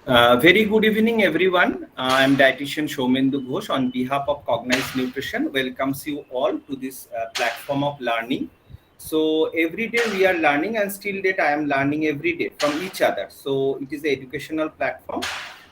Very good evening, everyone. I'm dietitian Shaumendu Ghosh on behalf of Cognize Nutrition. Welcomes you all to this platform of learning. So every day we are learning, and still that I am learning every day from each other. So it is an educational platform,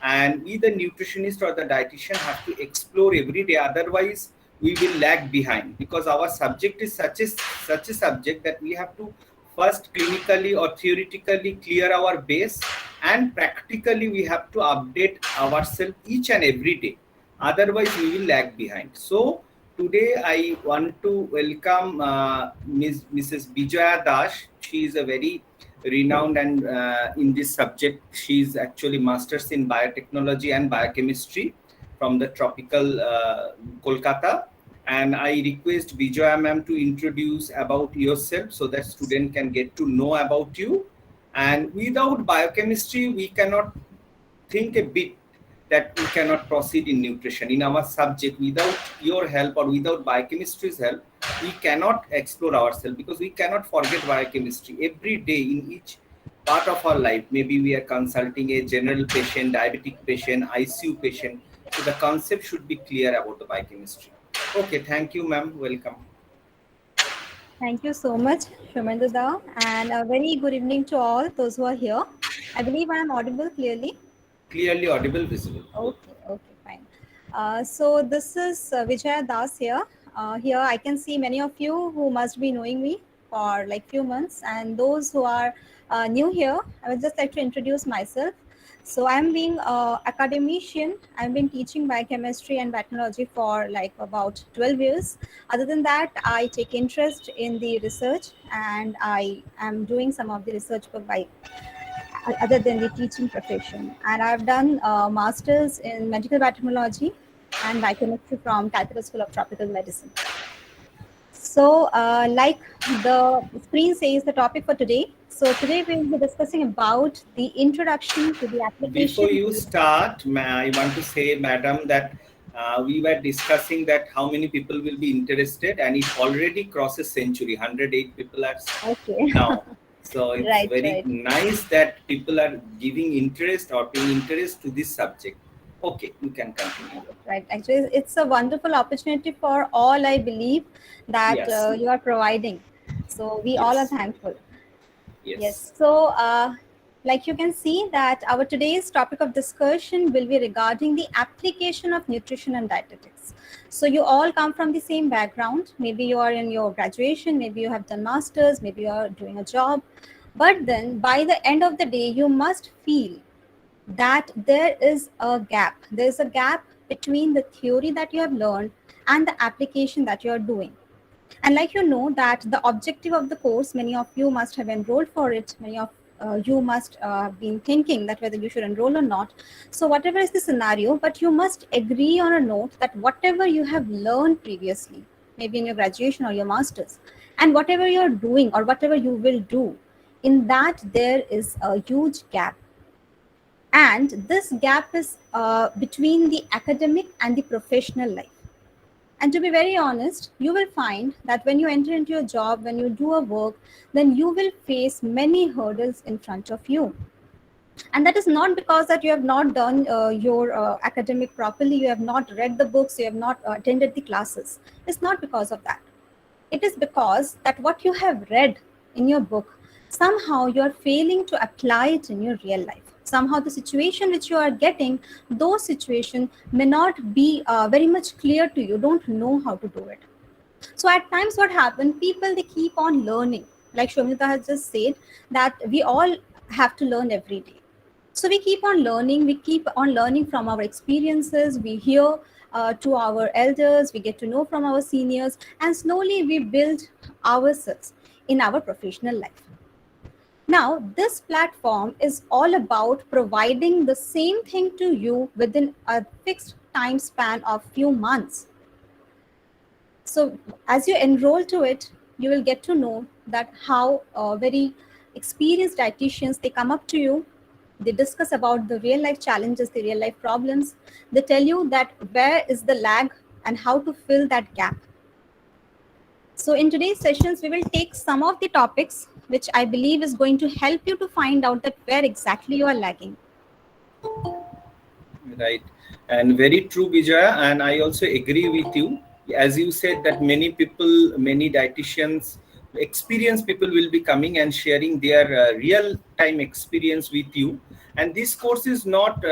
and we, the nutritionist or the dietitian, have to explore every day. Otherwise, we will lag behind because our subject is such a subject that we have to first clinically or theoretically clear our base, and practically we have to update ourselves each and every day. Otherwise we will lag behind. So today I want to welcome Mrs. Bijaya Dash. She is a very renowned and in this subject she is actually masters in biotechnology and biochemistry from the tropical Kolkata. And I request Bijaya ma'am to introduce about yourself so that student can get to know about you. And without biochemistry, we cannot think a bit that we cannot proceed in nutrition in our subject. Without your help or without biochemistry's help, we cannot explore ourselves because we cannot forget biochemistry every day in each part of our life. Maybe we are consulting a general patient, diabetic patient, ICU patient. So the concept should be clear about the biochemistry. Okay, thank you, ma'am. Welcome. Thank you so much, Shumenduda, and a very good evening to all those who are here. I believe I am audible clearly. Clearly audible, visible. Both. Okay, fine. So this is Vijaya Das here. Here I can see many of you who must be knowing me for like few months, and those who are new here, I would just like to introduce myself. So I'm being academician. I've been teaching biochemistry and biotechnology for like about 12 years. Other than that, I take interest in the research, and I am doing some of the research work by other than the teaching profession. And I've done masters in medical biotechnology and biochemistry from Calcutta School of Tropical Medicine. So, like the screen says, the topic for today. So today we will be discussing about the introduction to the Before application. you start, I want to say, madam, that we were discussing that how many people will be interested, and it already crosses century. 108 people are Okay, now. So it's right, very right. nice that people are giving interest or paying interest to this subject. Okay, you can continue. Right. Actually, it's a wonderful opportunity for all, I believe, that Yes, you are providing. So we all are yes, thankful. yes. Yes. So, like you can see that our today's topic of discussion will be regarding the application of nutrition and dietetics. So you all come from the same background. Maybe you are in your graduation, maybe you have done masters, maybe you are doing a job. But then by the end of the day, you must feel that there is a gap. There is a gap between the theory that you have learned and the application that you are doing. And like you know that the objective of the course, many of you must have enrolled for it. Many of you must have been thinking that whether you should enroll or not. So whatever is the scenario, but you must agree on a note that whatever you have learned previously, maybe in your graduation or your masters, and whatever you're doing or whatever you will do, in that there is a huge gap. And this gap is between the academic and the professional life. And to be very honest, you will find that when you enter into a job, when you do a work, then you will face many hurdles in front of you. And that is not because that you have not done your academic properly, you have not read the books, you have not attended the classes. It's not because of that. It is because that what you have read in your book, somehow you are failing to apply it in your real life. Somehow the situation which you are getting, those situations may not be very much clear to you, don't know how to do it. So at times what happens, people they keep on learning. Like Shomita has just said, that we all have to learn every day. So we keep on learning, we keep on learning from our experiences, we hear to our elders, we get to know from our seniors, and slowly we build ourselves in our professional life. Now, this platform is all about providing the same thing to you within a fixed time span of few months. So as you enroll to it, you will get to know that how very experienced dietitians they come up to you, they discuss about the real life challenges, the real life problems. They tell you that where is the lag and how to fill that gap. So in today's sessions, we will take some of the topics which I believe is going to help you to find out that where exactly you are lagging. Right, and very true, Vijaya, and I also agree with you. As you said that many people, many dietitians, experienced people will be coming and sharing their real time experience with you. And this course is not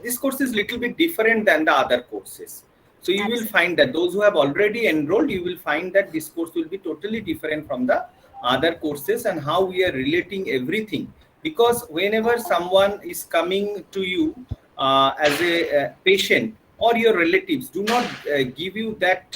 this course is little bit different than the other courses. So you will Absolutely. find that those who have already enrolled, you will find that this course will be totally different from the other courses, and how we are relating everything. Because whenever someone is coming to you as a patient, or your relatives do not give you that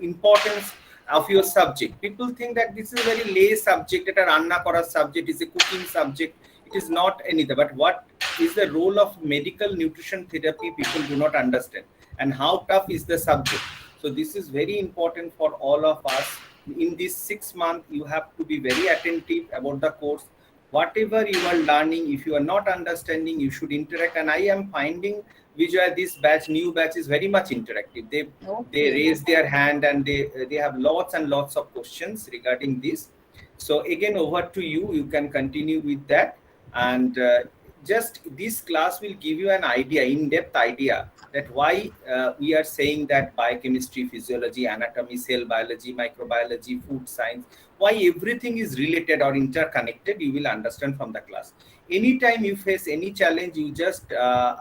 importance of your subject. People think that this is a very lay subject, এটা রান্না করার subject, is a cooking subject, it is not anything. But what is the role of medical nutrition therapy, people do not understand, and how tough is the subject. So this is very important for all of us. In this 6 months, you have to be very attentive about the course. Whatever you are learning, if you are not understanding, you should interact. And I am finding, Vijay, this new batch is very much interactive. They raise their hand, and they have lots and lots of questions regarding this. So again, over to you. You can continue with that. And just this class will give you an idea, in-depth idea, that why we are saying that biochemistry, physiology, anatomy, cell biology, microbiology, food science, why everything is related or interconnected, you will understand from the class. Anytime you face any challenge, you just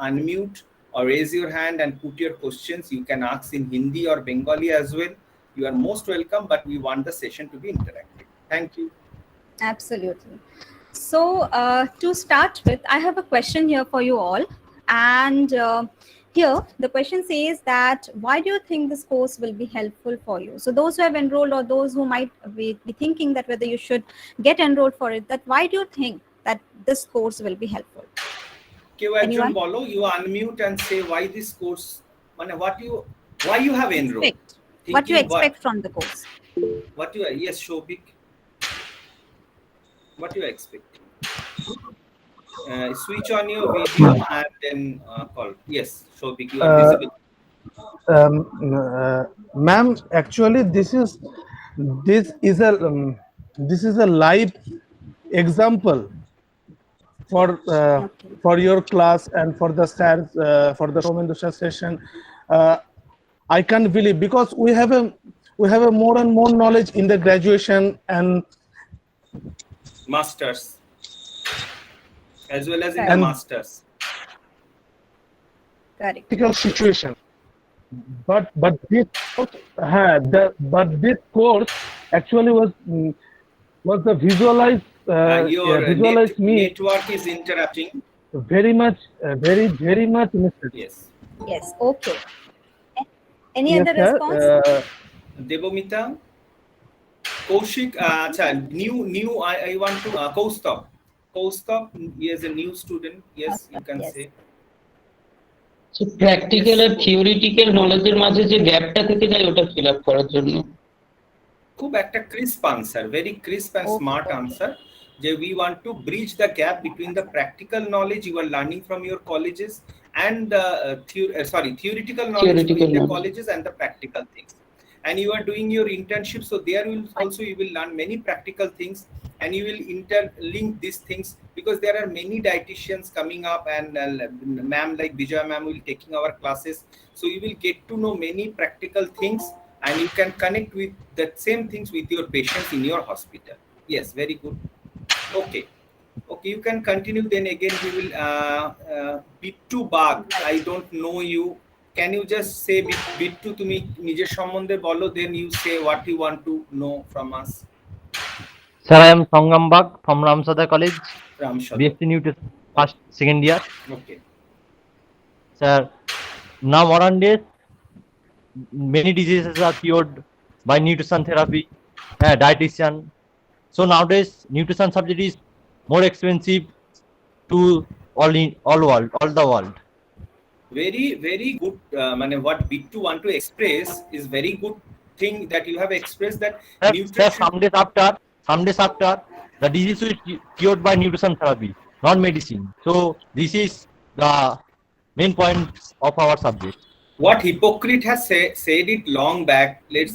unmute or raise your hand and put your questions. You can ask in Hindi or Bengali as well. You are most welcome, but we want the session to be interactive. Thank you. Absolutely. So to start with, I have a question here for you all. And here the question says that, why do you think this course will be helpful for you? So those who have enrolled, or those who might be thinking that whether you should get enrolled for it, that why do you think that this course will be helpful? Anyone? Bolo, you unmute and say why this course, why you have enrolled. What you expect from the course? What you are, yes, Shobik. What you are expecting? Switch on your video and then call. Yes, Shobik, you are visible. Ma'am, actually this is a live example for your class and for the stars, for the Shomendu session. I can't believe, because we have a more and more knowledge in the graduation and masters, as well as in the masters. Correct. Critical situation. But this course actually was the visualize network is interrupting very much missed. Yes, okay. Any other response? Devomita, Kaushik, new I want to Kaustop, he is a new student. Yes, you can say. So practical R theoretical knowledge এর মাঝে যে গ্যাপটা থেকে যায় ওটা fill up করার জন্য খুব একটা crisp answer, very crisp and smart answer. We want to bridge the gap between the practical knowledge you are learning from your colleges and the theoretical knowledge in the colleges and the practical things. And you are doing your internship, so there will also you will learn many practical things, and you will interlink these things, because there are many dietitians coming up, and ma'am like Vijaya ma'am will taking our classes, so you will get to know many practical things, and you can connect with that same things with your patients in your hospital. Yes, very good. Okay, you can continue. Then again we will Bittu Bag, I don't know you. Can you just say Bittu তুমি নিজের সম্বন্ধে বলো, then you say what you want to know from us. Sir, I am Sangam Bag from Ramsada College. BSc Nutrition, second year. Okay. Sir, now modern days, many diseases are cured by nutrition therapy, dietitian. So nowadays, nutrition subject is more expensive to all the world. Very, very good. What Bittu want to express is very good thing that you have expressed, that nutrition. Some days after, the disease is cured by nutrition therapy, not medicine. So this is the main point of our subject. What Hippocrates has said it long back. Let's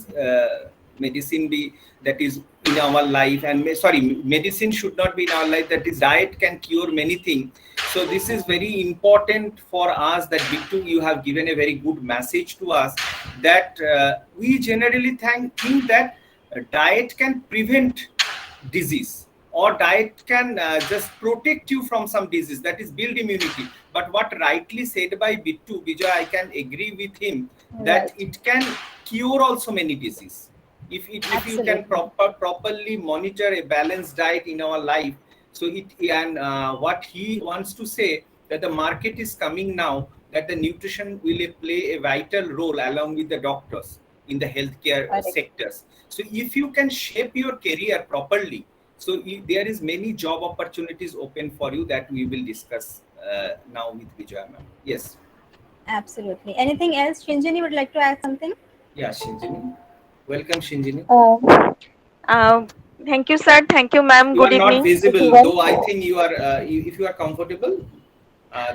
medicine be, that is in our life, and medicine should not be in our life. That is, diet can cure many things. So this is very important for us, that Bittu, you have given a very good message to us, that we generally think that diet can prevent disease, or diet can just protect you from some disease, that is build immunity. But what rightly said by Bittu, Vijay, I can agree with him that Right. it can cure also many diseases. If you can Absolutely. properly monitor a balanced diet in our life. So it, and what he wants to say, that the market is coming now, that the nutrition will play a vital role along with the doctors in the healthcare Correct. sectors. So if you can shape your career properly, so there is many job opportunities open for you, that we will discuss now with Vijay ma'am. Yes. Absolutely. Anything else, Shinjini would like to add something? Yeah, Shinjini. Welcome, Shinjini. Uh, Thank you, sir. Thank you, ma'am. You are Good not evening, visible, everyone. though I think you are, if you are comfortable,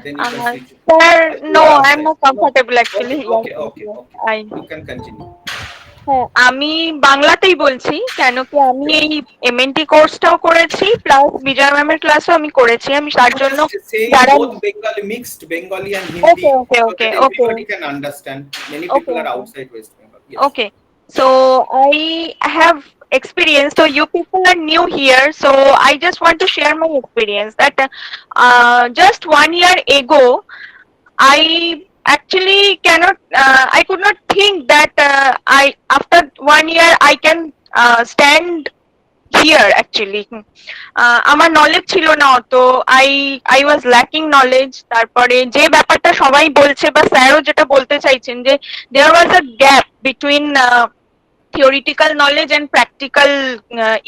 then you can Uh, switch. Sir, You no, are I'm outside. not comfortable actually. Okay, Yes, okay, yes, okay, yes. okay. I You can continue. হ্যাঁ, আমি বাংলাতেই বলছি, কেন কি আমি Okay. এই MNT কোর্সটাও করেছি, plus বিজয় ম্যামের ক্লাসও আমি করেছি। আমি তার I'm জন্য just saying যারা both Bengali, mixed Bengali and okay Hindi, okay so okay that okay everybody can understand. Many okay people are okay outside West Bengal. Yes. Okay, so I have experience. So you people are new here, so I just want to share my experience that just 1 year ago, I actually cannot. I could not think that I after 1 year I can stand here actually. আমার knowledge ছিল না অত, I was lacking knowledge. তারপরে যে ব্যাপারটা সবাই বলছে বা স্যারও যেটা বলতে চাইছেন, যে there was a gap between theoretical knowledge and practical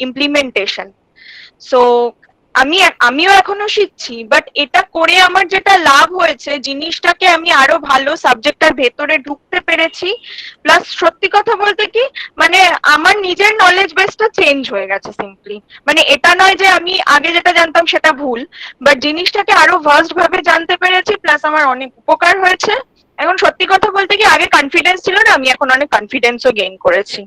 implementation. So আমিও এখনো শিখছি, বাট এটা করে আমার যেটা লাভ হয়েছে, জিনিসটাকে আমি আরো ভালো সাবজেক্টের ভেতরে ঢুকতে পেরেছি, প্লাস সত্যি কথা বলতে কি, মানে আমার নিজের নলেজ বেসটা চেঞ্জ হয়ে গেছে সিম্পলি। মানে এটা নয় যে আমি আগে যেটা জানতাম সেটা ভুল, বাট জিনিসটাকে আরো ভাস্ট ভাবে জানতে পেরেছি, প্লাস আমার অনেক উপকার হয়েছে। এখন সত্যি কথা বলতে কি, আগে কনফিডেন্স ছিল না, আমি এখন অনেক কনফিডেন্সও গেইন করেছি।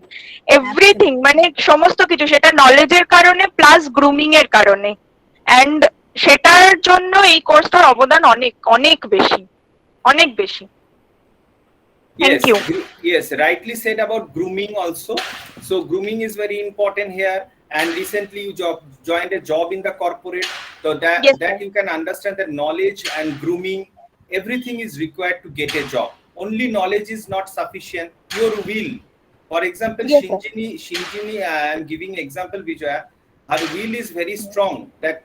এভরিথিং, মানে সমস্ত কিছু, সেটা নলেজের কারণে প্লাস গ্রুমিং এর কারণে, এন্ড সেটার জন্য এই কোর্সটার অবদান অনেক অনেক বেশি, অনেক বেশি। Thank Yes, you. yes, rightly said about grooming also. So grooming is very important here. And recently you joined a job in the corporate, so that Yes, that sir. you can understand that knowledge and grooming, everything is required to get a job. Only knowledge is not sufficient. Your will. For example, Yes, sir. Shinjini, I am giving example, Vijaya. Her will is very strong. That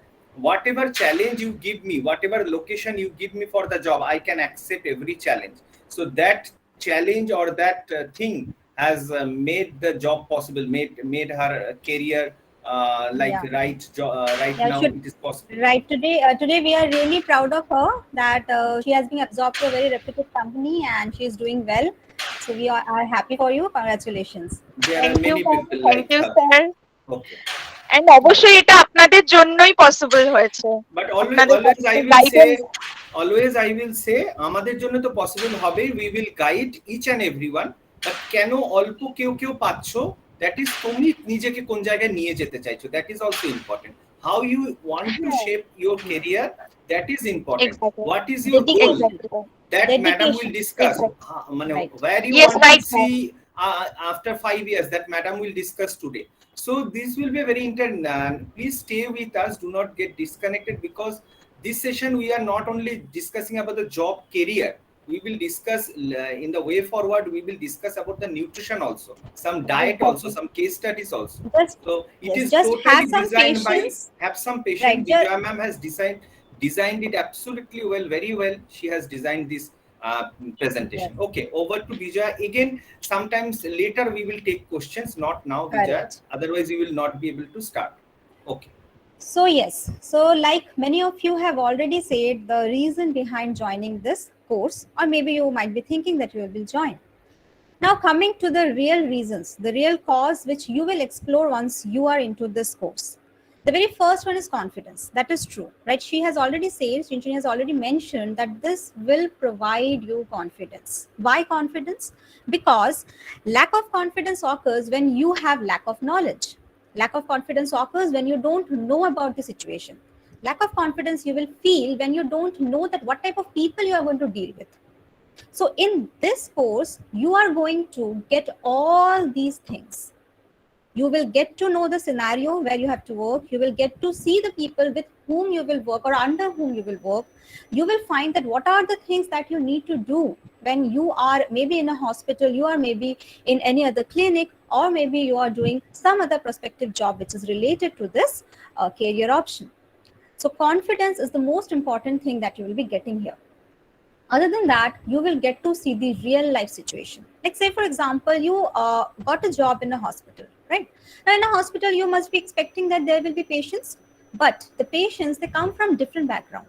whatever challenge you give me, whatever location you give me for the job, I can accept every challenge. So that challenge or that thing has made the job possible, made her career like Yeah. right Yeah, now should- it is possible. Right. Today we are really proud of her that she has been absorbed to a very reputed company and she is doing well. So we are happy for you. Congratulations. There are Thank you, many people thank like you, her. Sir. Okay, and অবশ্যই এটা আপনাদের জন্যই possible হয়েছে। but আপনাদের always I will say আমাদের জন্য তো possible হবে, we will guide each and everyone, but কেন অল্প কেউ পাচ্ছো, that is তুমি নিজেকে কোন জায়গায় নিয়ে যেতে চাইছো, that is also important. How you want to shape your career, that is important. Exactly. What is your goal, Exactly. that madam Dedication. will discuss. Exactly. Right. Where you Yes, want right, to see after 5 years, that madam will discuss today. So this will be a very important. Please stay with us, do not get disconnected, because this session we are not only discussing about the job career, we will discuss in the way forward, we will discuss about the nutrition also, some diet also, some case studies also. Just So it yes, is just totally have some designed patience. have some patience. Right, Vijaya ma'am has designed it absolutely well, very well. She has designed this presentation. Yes. Okay, over to Vijaya again. Sometimes later we will take questions, not now, Vijaya. Correct. Otherwise we will not be able to start. Okay. So yes, so like many of you have already said the reason behind joining this course, or maybe you might be thinking that you will join. Now coming to the real reasons, the real cause which you will explore once you are into this course. The very first one is confidence. That is true, right? She has already said, Shinjini has already mentioned that this will provide you confidence. Why confidence? Because lack of confidence occurs when you have lack of knowledge. Lack of confidence occurs when you don't know about the situation. Lack of confidence you will feel when you don't know that what type of people you are going to deal with. So in this course, you are going to get all these things. You will get to know the scenario where you have to work. You will get to see the people with whom you will work or under whom you will work. You will find that what are the things that you need to do when you are maybe in a hospital, you are maybe in any other clinic, or maybe you are doing some other prospective job which is related to this career option. So confidence is the most important thing that you will be getting here. Other than that, you will get to see the real life situation. Like say, for example, you got a job in a hospital, right? Now in a hospital, you must be expecting that there will be patients, but the patients, they come from different background.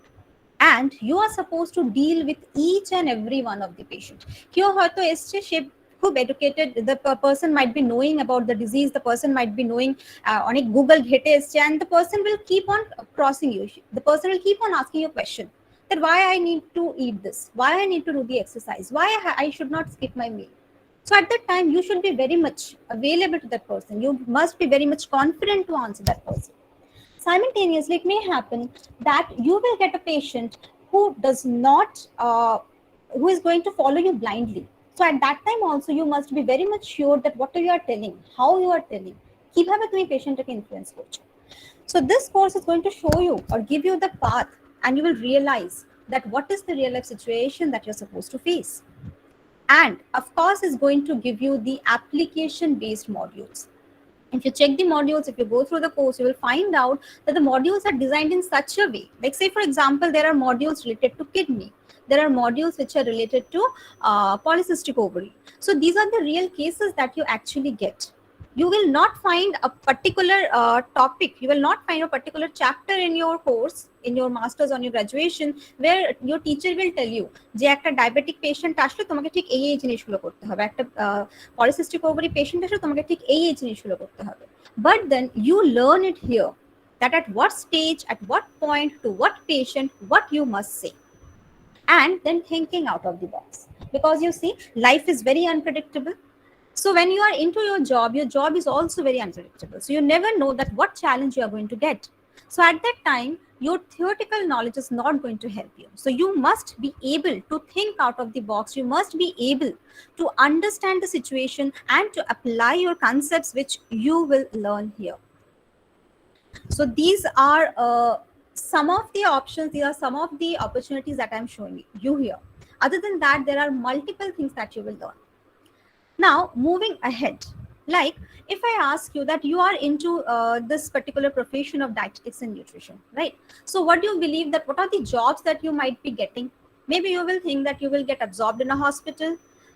And you are supposed to deal with each and every one of the patient. Here, hoto esche she খুব educated, the person might be knowing about the disease, the person might be knowing on Google ঘেটে এসছে, and the person will keep on crossing you. The person will keep on asking you a question that why I need to eat this, why I need to do the exercise, why I should not skip my meal. So at that time, you should be very much available to that person. You must be very much confident to answer that person. Simultaneously, it may happen that you will get a patient who does not, who is going to follow you blindly. So at that time also, you must be very much sure that what you are telling, how you are telling, কিভাবে তুমি পেশেন্টকে influence করছো. So this course is going to show you or give you the path, and you will realize that what is the real life situation that you're supposed to face. And of course, is going to give you the application based modules. If you check the modules, if you go through the course, you will find out that the modules are designed in such a way. Like say, for example, there are modules related to kidney. There are modules which are related to polycystic ovary. So these are the real cases that you actually get. You will not find a particular topic. You will not find a particular chapter in your course, in your master's, on your graduation, where your teacher will tell you যে একটা diabetic patient আসলে তোমাকে ঠিক এই জিনিসগুলো করতে হবে, একটা পলিসিস্টিক ওভারি পেশেন্ট আসলে তোমাকে ঠিক এই জিনিসগুলো করতে হবে. But then you learn it here, that at what stage, at what point, to what patient, what you must say. And then thinking out of the box, because you see, life is very unpredictable. So when you are into your job is also very unpredictable. So you never know that what challenge you are going to get. So at that time, your theoretical knowledge is not going to help you. So you must be able to think out of the box. You must be able to understand the situation and to apply your concepts which you will learn here. So these are some of the options, these are some of the opportunities that I'm showing you here. Other than that, there are multiple things that you will learn. Now, moving ahead, like if I ask you that you are into this particular profession of dietetics and nutrition, right? So what do you believe that what are the jobs that you might be getting? Maybe you will think that you will get absorbed in a hospital.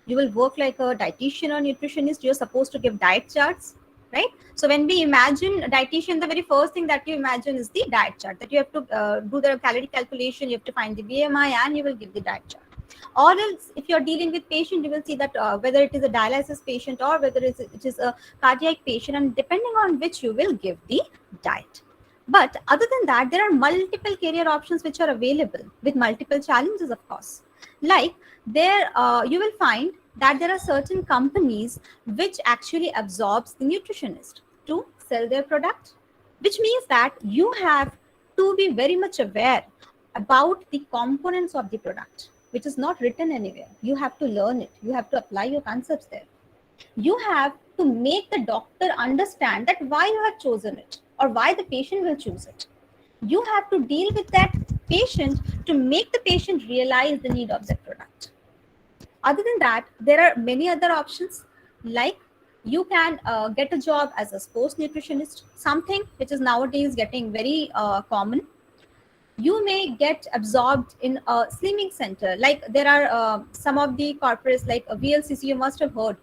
You will work like a dietitian or nutritionist. You're supposed to give diet charts, right? So when we imagine a dietitian, the very first thing that you imagine is the diet chart, that you have to do the calorie calculation, you have to find the BMI, and you will give the diet chart. Or else, if you're dealing with patient, you will see that whether it is a dialysis patient or whether it is a cardiac patient, and depending on which you will give the diet. But other than that, there are multiple career options which are available with multiple challenges, of course. Like there, you will find that there are certain companies which actually absorbs the nutritionist to sell their product, which means that you have to be very much aware about the components of the product, which is not written anywhere. You have to learn it. You have to apply your concepts there. You have to make the doctor understand that why you have chosen it or why the patient will choose it. You have to deal with that patient to make the patient realize the need of that product. Other than that, there are many other options, like you can get a job as a sports nutritionist, something which is nowadays getting very common. You may get absorbed in a slimming center. Like there are some of the corporates like VLCC, you must have heard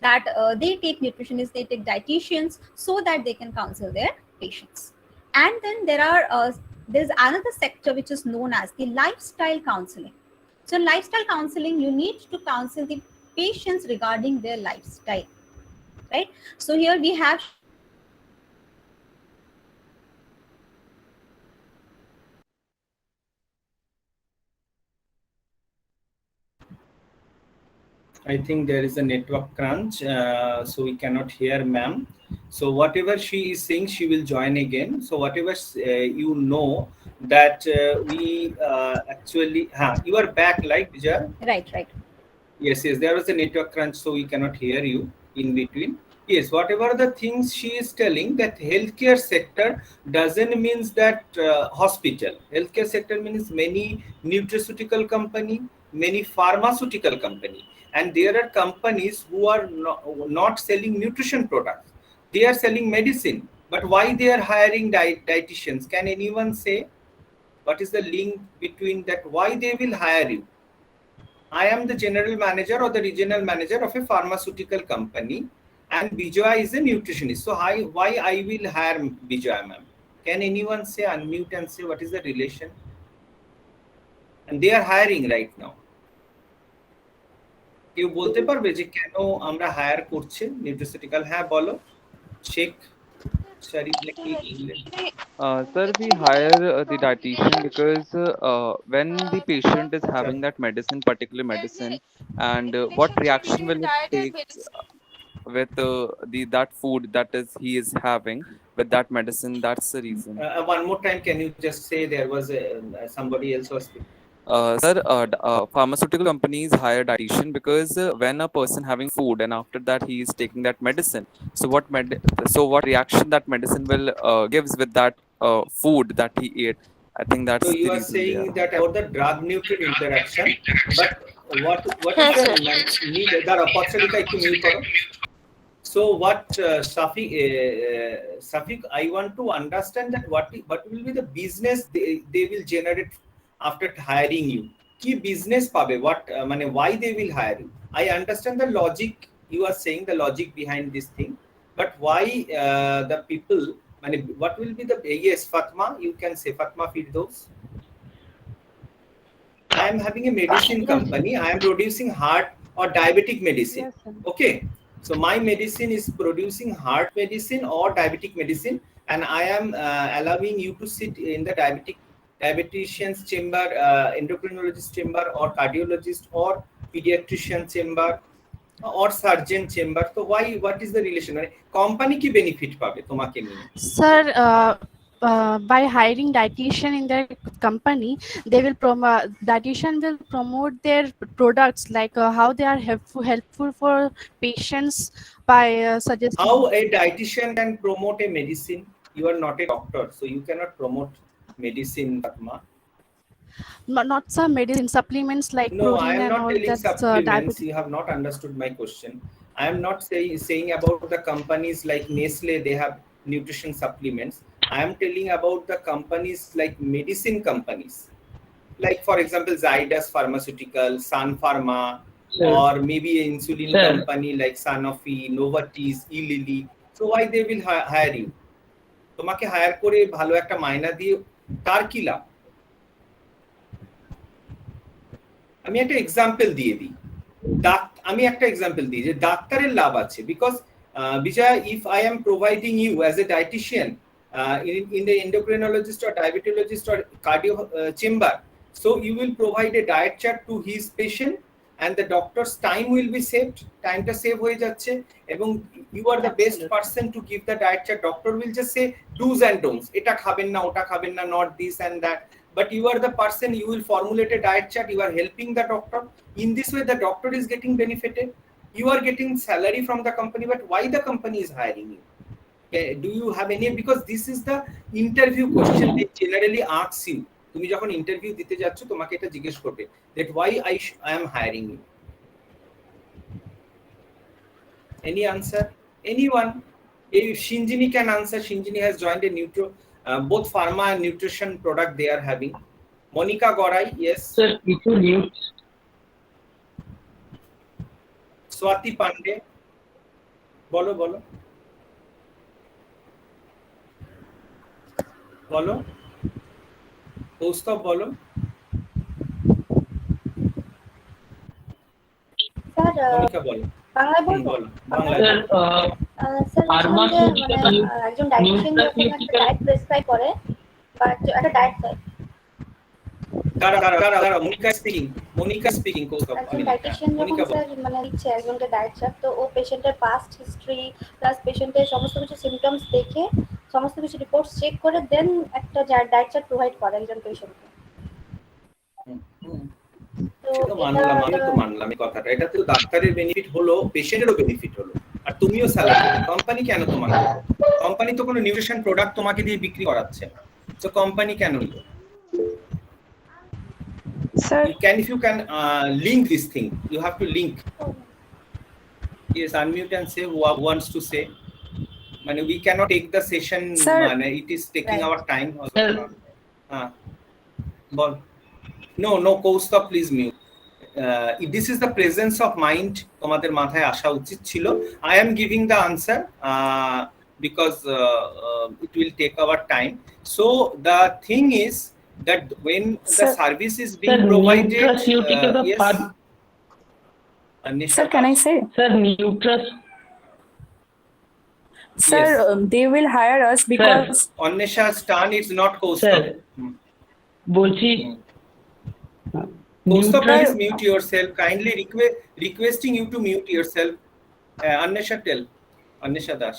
that they take nutritionists, they take dietitians so that they can counsel their patients. And then there's another sector which is known as the lifestyle counseling. So in lifestyle counseling, you need to counsel the patients regarding their lifestyle, right? So here we have I think there is a network crunch, so we cannot hear ma'am. So whatever she is saying, she will join again. So whatever you know that we actually, you are back, like Vijay? Right, right. Yes, yes. There was a network crunch, so we cannot hear you in between. Yes, whatever the things she is telling, that healthcare sector doesn't means that hospital. Healthcare sector means many nutraceutical company, many pharmaceutical company, and there are companies who are not selling nutrition products. They are selling medicine. But why they are hiring dietitians? Can anyone say what is the link between that? Why they will hire you? I am the general manager or the regional manager of a pharmaceutical company, and Vijay is a nutritionist. So why I will hire Vijay, ma'am? Can anyone say, unmute and say what is the relation? And they are hiring right now. কেউ বলতে পারবে যে কেন আমরা higher করছে নিউট্রিসিউটিক্যাল? হ্যাঁ বলো, শেখ শরীফ নাকি? Sir, we hire the dietitian because when the patient is having that medicine, particular medicine, and what reaction will it take with that food that is he is having with that medicine? That's the reason. One more time, can you just say there was somebody else was speaking? Sir, pharmaceutical companies hire dietitian because when a person having food and after that he is taking that medicine, so what reaction that medicine will gives with that food that he ate. I think that's so you the are reason saying there. that about the drug nutrient interaction, but what is the need that opportunity to mute karo? So what Safiq, I want to understand that what will be the business they will generate after hiring you. Ki business pabe, what why they will hire you? I understand the logic, you are saying the logic behind this thing, but why the people, what will be the, yes, Fatma, you can say, Fatma Firdaus. I am having a medicine company. I am producing heart or diabetic medicine. Yes, sir. Okay, so my medicine is producing heart medicine or diabetic medicine, and I am allowing you to sit in the dietitian's chamber, endocrinologist chamber, or cardiologist, or pediatrician chamber, or surgeon chamber. So what is the relation? Company ki benefit pabe tomake niye? Sir, by hiring dietitian in their company, they will dietitian will promote their products, like how they are helpful for patients by suggesting. How a dietitian can promote a medicine? You are not a doctor, so you cannot promote medicine, Fatma. Not some medicine, supplements like No, protein I am and not all. telling That's supplements. diabetes. You have not understood my question. I am not saying about the companies like Nestle, they have nutrition supplements. I am telling about the companies like medicine companies. Like, for example, Zydus Pharmaceutical, Sun Pharma, Sure. or maybe an insulin Sure. company like Sanofi, Novartis, Eli Lilly. So why they will hire you? তোমাকে higher করে ভালো একটা মাইনা দিয়ে তার কি লাভ? আমি একটা example দিয়ে দিই, যে ডাক্তারের লাভ আছে, because Vijay, if I am providing you as a dietitian in the endocrinologist or diabetologist or cardio chamber, so you will provide a diet chart to his patient, and the doctor's time will be saved, timeটা save হয়ে যাচ্ছে, এবং you are the best person to give the diet chart. Doctor will just say do's and don'ts, এটা খাবেন না, ওটা খাবেন না, not this and that, but you are the person, you will formulate a diet chart, you are helping the doctor. In this way the doctor is getting benefited, you are getting salary from the company. But why the company is hiring you? Do you have any, because this is the interview question they generally ask you. তুমি যখন interview দিতে যাচ্ছ তোমাকে এটা জিজ্ঞেস করবে, that why I am hiring you. Any answer? Anyone? If Shinjini can answer. Shinjini has joined a both pharma and nutrition product they are having. Monica Gorai, yes. Sir, কিছু news. Swati Pandey, বলো বলো বলো, কৌস্তব বলো। Sir Monika বলো, বাংলায় বলবো? বলো বাংলায়। Sir, স্যার Pharmaceutical একজন ডায়েটিশিয়ান যখন একটা ডায়েট প্রেসক্রাইব করে, বাট একটা ডায়েট দাঁড়া মনিকা স্পিকিং কৌস্তব একজন ডায়েটিশিয়ান যখন মনিকা বল। স্যার মানে দিচ্ছে একজনকে ডায়েট চার্ট, তো ও পেশেন্টের পাস্ট হিস্ট্রি প্লাস পেশেন্টের সমস্ত কিছু সিমটমস দেখে সমস্ত কিছু রিপোর্টস চেক করে দেন একটা ডায়েট চার্ট প্রোভাইড করে একজন পেশেন্টকে। তো সেটা মানলাম, আমি তো মানলাম এই কথাটা। এটা তো ডাক্তারের বেনিফিট হলো, পেশেন্টেরও বেনিফিট হলো, আর তুমিও স্যালারি। কোম্পানি কেন তোমাকে, কোম্পানি তো কোনো নিউট্রিশন প্রোডাক্ট তোমাকে দিয়ে বিক্রি করাচ্ছে না, তো কোম্পানি কেন নিল? Sir, If you can link this thing, you have to link. Yes, unmute and say who wants to say. মানে we cannot take the session, মানে it is taking our time. Ball. No, Kaustubh, please mute. This is the presence of mind তোমাদের মাথায় আসা উচিত ছিল। I am giving the answer because it will take our time. So the thing is that when the service is being provided, yes. Sir, can I say? Sir, Nutrus. Sir, Yes. they will hire us because Annesha's turn is not Kaustubh. বলছি Kaustubh, please mute yourself. Kindly requesting you to mute yourself. Annesha, tell. Annesha Das.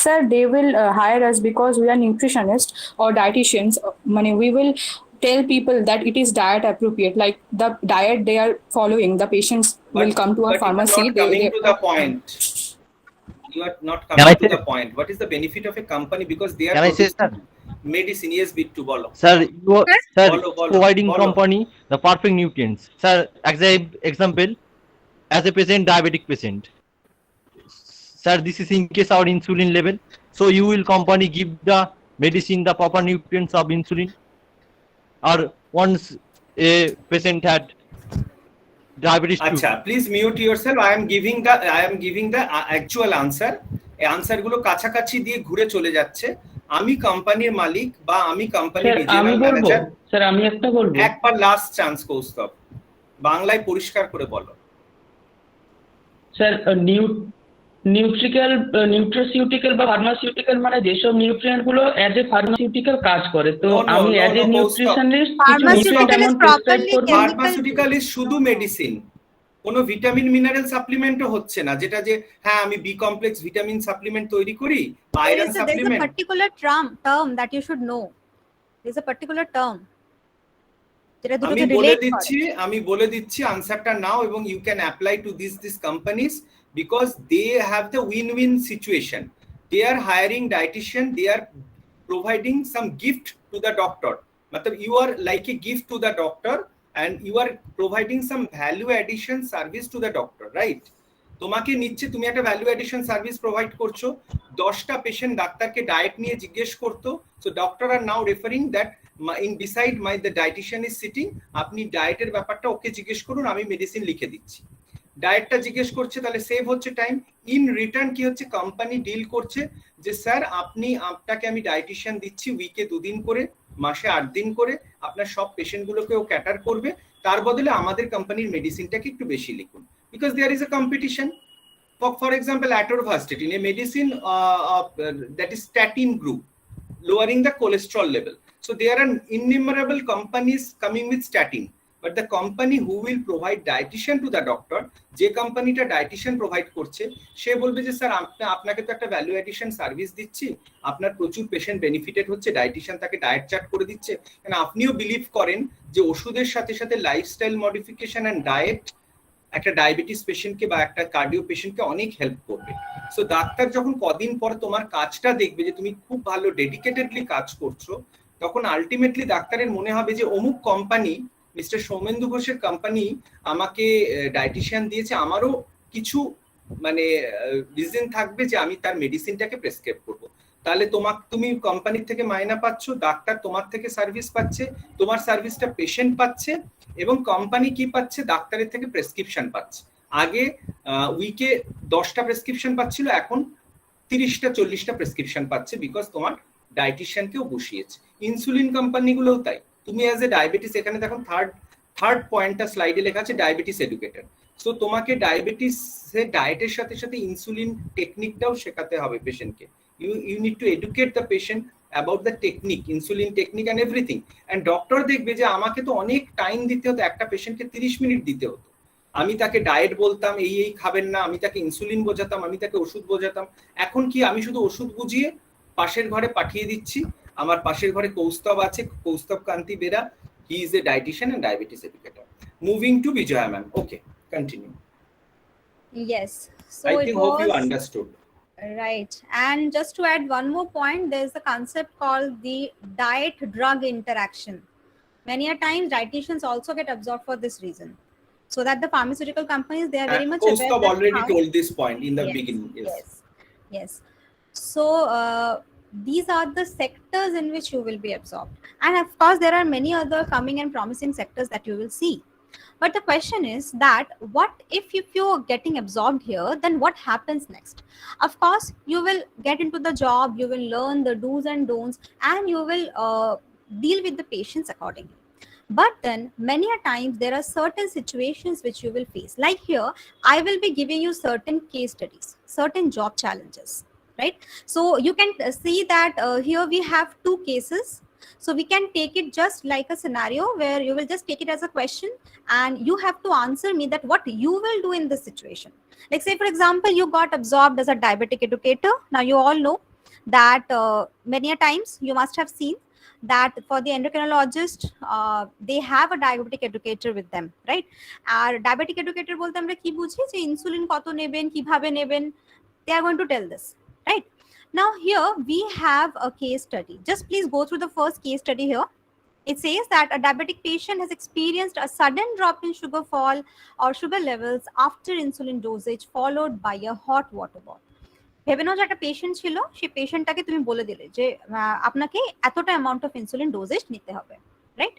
sir, they will hire us because we are nutritionists or dietitians. We will tell people that it is diet appropriate, like the diet they are following. The patients will come to our pharmacy. You are not coming to the point. You are not Can coming I to say- the point. What is the benefit of a company? Because they are Can I say, sir? medicine. Yes, bit to bolo. Sir, you are Follow. providing company the perfect nutrients. Sir, example, as a patient, diabetic patient. Sir, this is in case our insulin level. So you will company give the medicine the proper nutrients of insulin. Or once a patient had diabetes too. Acha, please mute yourself. I am giving the actual answer. এই answer গুলো কাছাকাছি দিয়ে ঘুরে চলে যাচ্ছে। আমি কোম্পানির মালিক বা আমি কোম্পানির স্যার আমি রিজিওনাল বলবো, ম্যানেজার। স্যার আমি একটা বলবো। একবার লাস্ট চান্স কৌস্তব, বাংলায় পরিষ্কার করে বলো। স্যার নিউট্রাসিউটিক্যাল বা ফার্মাসিউটিক্যাল মানে যেসব নিউট্রিয়েন্ট গুলো অ্যাজ এ ফার্মাসিউটিক্যাল কাজ করে, তো আমি অ্যাজ এ নিউট্রিশনিস্ট কিছু নিউট্রিয়েন্ট এমন প্রেসক্রাইব করব। ফার্মাসিউটিক্যাল ইজ শুধু মেডিসিন, কোনো ভিটামিন মিনারেল সাপ্লিমেন্টও হচ্ছে না, যেটা যে হ্যাঁ আমি বি কমপ্লেক্স ভিটামিন সাপ্লিমেন্ট তৈরি করি, iron There's a supplement. particular term that you should know. There's a particular term. যেটা দুটোকে আমি বলে দিচ্ছি আনসারটা নাও, এবং you can apply to this companies because they have the win-win situation. They are hiring dietitian, they are providing some gift to the doctor. Matlab you are like a gift to the doctor and you are providing some value addition service to the doctor, right? তোমাকে নিচ্ছে, তুমি একটা value addition service provide করছো। 10টা patient ডাক্তারকে diet নিয়ে জিজ্ঞেস করতো, so doctor are now referring that in beside the dietitian is sitting, আপনি ডায়েটের ব্যাপারটা ওকে জিজ্ঞেস করুন, আমি মেডিসিন লিখে দিচ্ছি। ডায়েটটা জিজ্ঞেস করছে, তাহলে সেভ হচ্ছে টাইম। ইন রিটার্ন কি হচ্ছে, কোম্পানি ডিল করছে যে স্যার আপনাকে আমি ডায়েটিশিয়ান দিচ্ছি উইকে 2 দিন করে, মাসে 8 দিন করে, আপনার সব পেশেন্টগুলোকে ও ক্যাটার করবে, তার বদলে আমাদের কোম্পানির মেডিসিনটাকে একটু বেশি লিখুন। Because there is a competition. For example, atorvastatin, a medicine that is statin group, lowering the cholesterol level. So there are innumerable companies coming with statin, but the company who will provide dietitian to the doctor, যে কোম্পানিটা dietician provide করছে, সে বলবে যে sir আপনাকে তো একটা value addition service দিচ্ছি, আপনার প্রচুর পেশেন্ট বেনিফিটেড হচ্ছে, ডায়েটিশিয়ান তাকে ডায়েট চার্ট করে দিচ্ছে, কারণ আপনিও বিলিভ করেন যে ওষুধের সাথে সাথে লাইফস্টাইল মডিফিকেশন অ্যান্ড ডায়েট একটা ডায়াবেটিস পেশেন্টকে বা একটা কার্ডিও পেশেন্টকে অনেক হেল্প করবে। সো ডাক্তার যখন কদিন পর তোমার কাজটা দেখবে যে তুমি খুব ভালো ডেডিকেটেডলি কাজ করছো, তখন আলটিমেটলি ডাক্তারের মনে হবে যে অমুক কোম্পানি, মিস্টার সৌমেন্দু ঘোষের কোম্পানি আমাকে ডায়েটিশিয়ান দিয়েছে, আমারও কিছু মানে রিজন থাকবে যে আমি তার মেডিসিনটাকে প্রেসক্রাইব করব। তাহলে তুমি কোম্পানির থেকে মাইনা পাচ্ছ, ডাক্তার তোমার থেকে সার্ভিস পাচ্ছে, তোমার সার্ভিসটা পেশেন্ট পাচ্ছে, এবং কোম্পানি কি পাচ্ছে, ডাক্তারের থেকে প্রেসক্রিপশন পাচ্ছে। আগে উইকে 10টা প্রেসক্রিপশন পাচ্ছিল, এখন 30টা 40টা প্রেসক্রিপশন পাচ্ছে, বিকজ তোমার ডায়েটিশিয়ানকেও বসিয়েছে। ইনসুলিন কোম্পানিগুলোও তাই। তুমি অ্যাজ এ ডায়াবেটিস, এখানে দেখুন থার্ড পয়েন্টটা স্লাইডে লেখা আছে ডায়াবেটিস এডুকেটর। সো তোমাকে ডায়াবেটিসের ডায়েটের সাথে সাথে ইনসুলিন টেকনিকটাও শেখাতে হবে পেশেন্টকে। You need to educate the patient about the technique, insulin technique and everything. And doctor দেখবে যে আমাকে তো অনেক টাইম দিতে হতো, একটা পেশেন্টকে 30 মিনিট দিতে হতো। আমি তাকে ডায়েট বলতাম, এই খাবেন না, আমি তাকে ইনসুলিন বোঝাতাম, আমি তাকে ওষুধ বোঝাতাম। এখন কি আমি শুধু ওষুধ বুঝিয়ে পাশের ঘরে পাঠিয়ে দিচ্ছি। আমার পাশের ঘরে কৌস্তব আছে, কৌস্তব কান্তি Bera, he is a dietitian and diabetes educator. Moving to Vijaya ma'am. Okay, continue. Yes. So I it think hope you was- understood. Right. And just to add one more point, there's a concept called the diet drug interaction. Many a times dietitians also get absorbed for this reason. So that the pharmaceutical companies, they are very much aware Koustav that already how- told this point in the Yes, beginning. Yes. Yes. So these are the sectors in which you will be absorbed. And of course, there are many other coming and promising sectors that you will see. But the question is that what if you're getting absorbed here, then what happens next? Of course, you will get into the job, you will learn the do's and don'ts, and you will deal with the patients accordingly. But then many a times there are certain situations which you will face. Like here, I will be giving you certain case studies, certain job challenges, right? So you can see that here we have two cases. So we can take it just like a scenario where you will just take it as a question and you have to answer me that what you will do in this situation. Like say for example, you got absorbed as a diabetic educator. Now you all know that many a times you must have seen that for the endocrinologist, they have a diabetic educator with them, right? R diabetic educator বলতে আমরা কি বুঝি যে insulin কত নেবেন, কিভাবে নেবেন, they are going to tell this, right? Now here we have a case study. Just please go through the first case study here. It says that a diabetic patient has experienced a sudden drop in sugar fall or sugar levels after insulin dosage followed by a hot water bath. ভেবে নাও যে একটা patient ছিল, সেই পেশেন্টটাকে তুমি বলে দিলে যে আপনাকে এতটা অ্যামাউন্ট অফ ইনসুলিন ডোজেজ নিতে হবে, রাইট?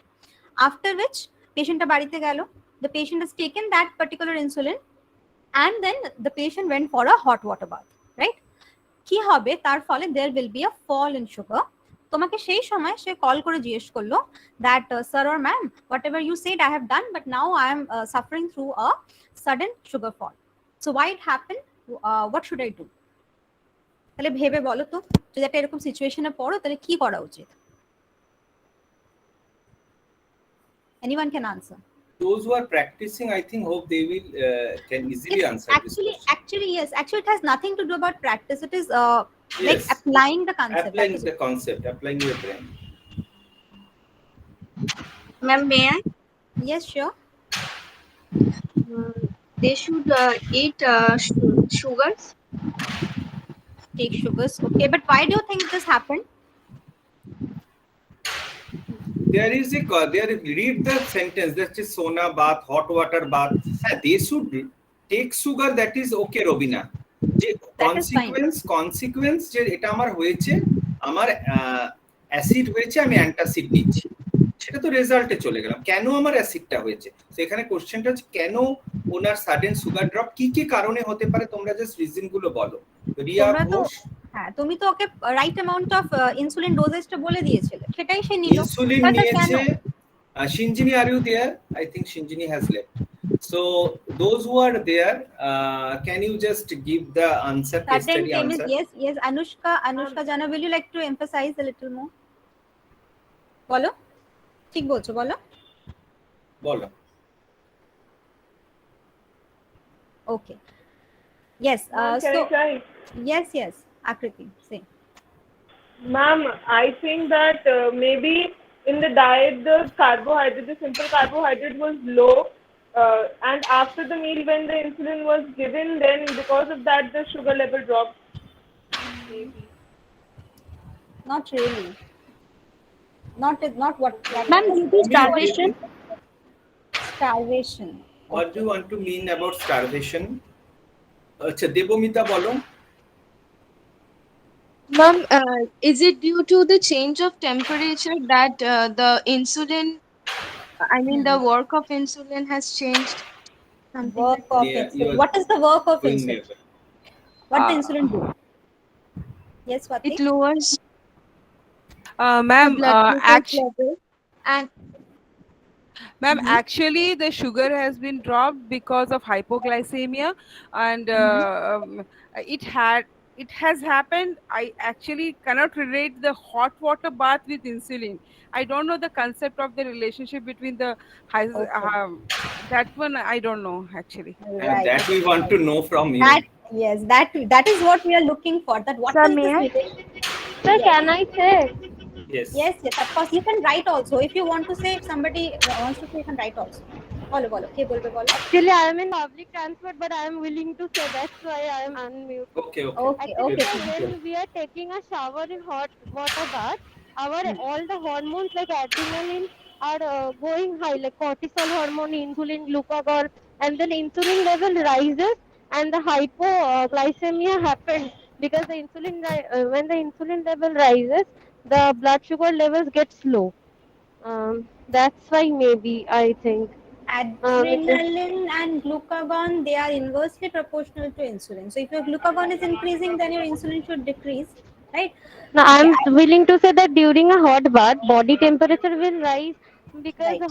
আফটার উইচ পেশেন্টটা বাড়িতে গেল, the patient has taken that particular insulin and then the patient went for a hot water bath, right? কি হবে তার ফলে there will be a fall in sugar. তোমাকে সেই সময় সে কল করে জিজ্ঞেস করলো that sir or ma'am, whatever you said I have done, but now I am suffering through a sudden sugar fall. So why it happen, what should I do? তাহলে ভেবে বলো তো, যদি একটা এরকম সিচুয়েশনে পড়ো তাহলে কি করা উচিত? Anyone can answer. Those who are practicing, I think, hope they will can easily answer this question. Actually, yes. Actually, it has nothing to do about practice. It is like Yes. applying the concept. Applying That is- the concept, applying your brain. Ma'am, may I? Yes, sure. They should eat sugars. Take sugars. Okay, but why do you think this happened? There is a read the sentence, that is Sona bath, hot water bath. They should take sugar, that is okay, Robina. যে consequence যে এটা আমার হয়েছে, আমার acid হয়েছে, আমি antacid নিচ্ছি, সেটা তো রেজাল্টে চলে গেলাম। কেন আমার অ্যাসিডটা হয়েছে, তো এখানে কোশ্চেনটা হচ্ছে কেন ওনার সাডেন সুগার ড্রপ, কি কি কারণে হতে পারে, তোমরা জাস্ট রিজন গুলো বলো। রিয়া ঘোষ, হ্যাঁ, তুমি তো okay right amount of insulin ডোজেসটা বলে দিয়েছিলে, সেটাই সে নিল। ইনসুলিন নিয়েছে। Shinjini, are you there? I think Shinjini has left. So those who are there, can you just give the answer, case study answer? Yes, Anushka Jana, will you like to emphasize a little more? বলো, ঠিক বলছো, বলো। Okay. Yes. Can I try? Yes. Akriti, say. Ma'am, I think that maybe in the diet, the carbohydrate, the simple carbohydrate was low. And after the meal, when the insulin was given, then because of that, the sugar level dropped. Maybe. Not really. Not what. Ma'am, due to starvation. Starvation. What do you want to mean about starvation? আচ্ছা, দেবমিতা বলো। Ma'am, is it due to the change of temperature that the insulin, I mean the work of insulin has changed? Work of insulin. What is the work of insulin? What the insulin do? Yes, what? It lowers ma'am, Ma'am, actually the sugar has been dropped because of hypoglycemia, and it had it has happened. I actually cannot relate the hot water bath with insulin. I don't know the concept of the relationship between the that one. I don't know actually. And that we want to know from you. Yes, that is what we are looking for. That what Sir, is may this I? relationship? Sir, Yes. can I say? Yes. Yes, of course. You can write also. If you want to say, if somebody wants to say, you can write also. Bolo. Okay, bolo. Actually, I am in public transport, but I am willing to say. That's why I am unmuted. Okay. Actually, sir, when we are taking a shower in hot water bath, all the hormones like adrenaline are going high, like cortisol hormone, insulin, glucagon, and then insulin level rises, and the hypoglycemia happens because the when the insulin level rises, the blood sugar levels get slow. That's why maybe I think. Adrenaline and glucagon, they are inversely proportional to insulin. So if your glucagon is increasing, then your insulin should decrease, right? Now, I'm willing to say that during a hot bath, body temperature will rise because the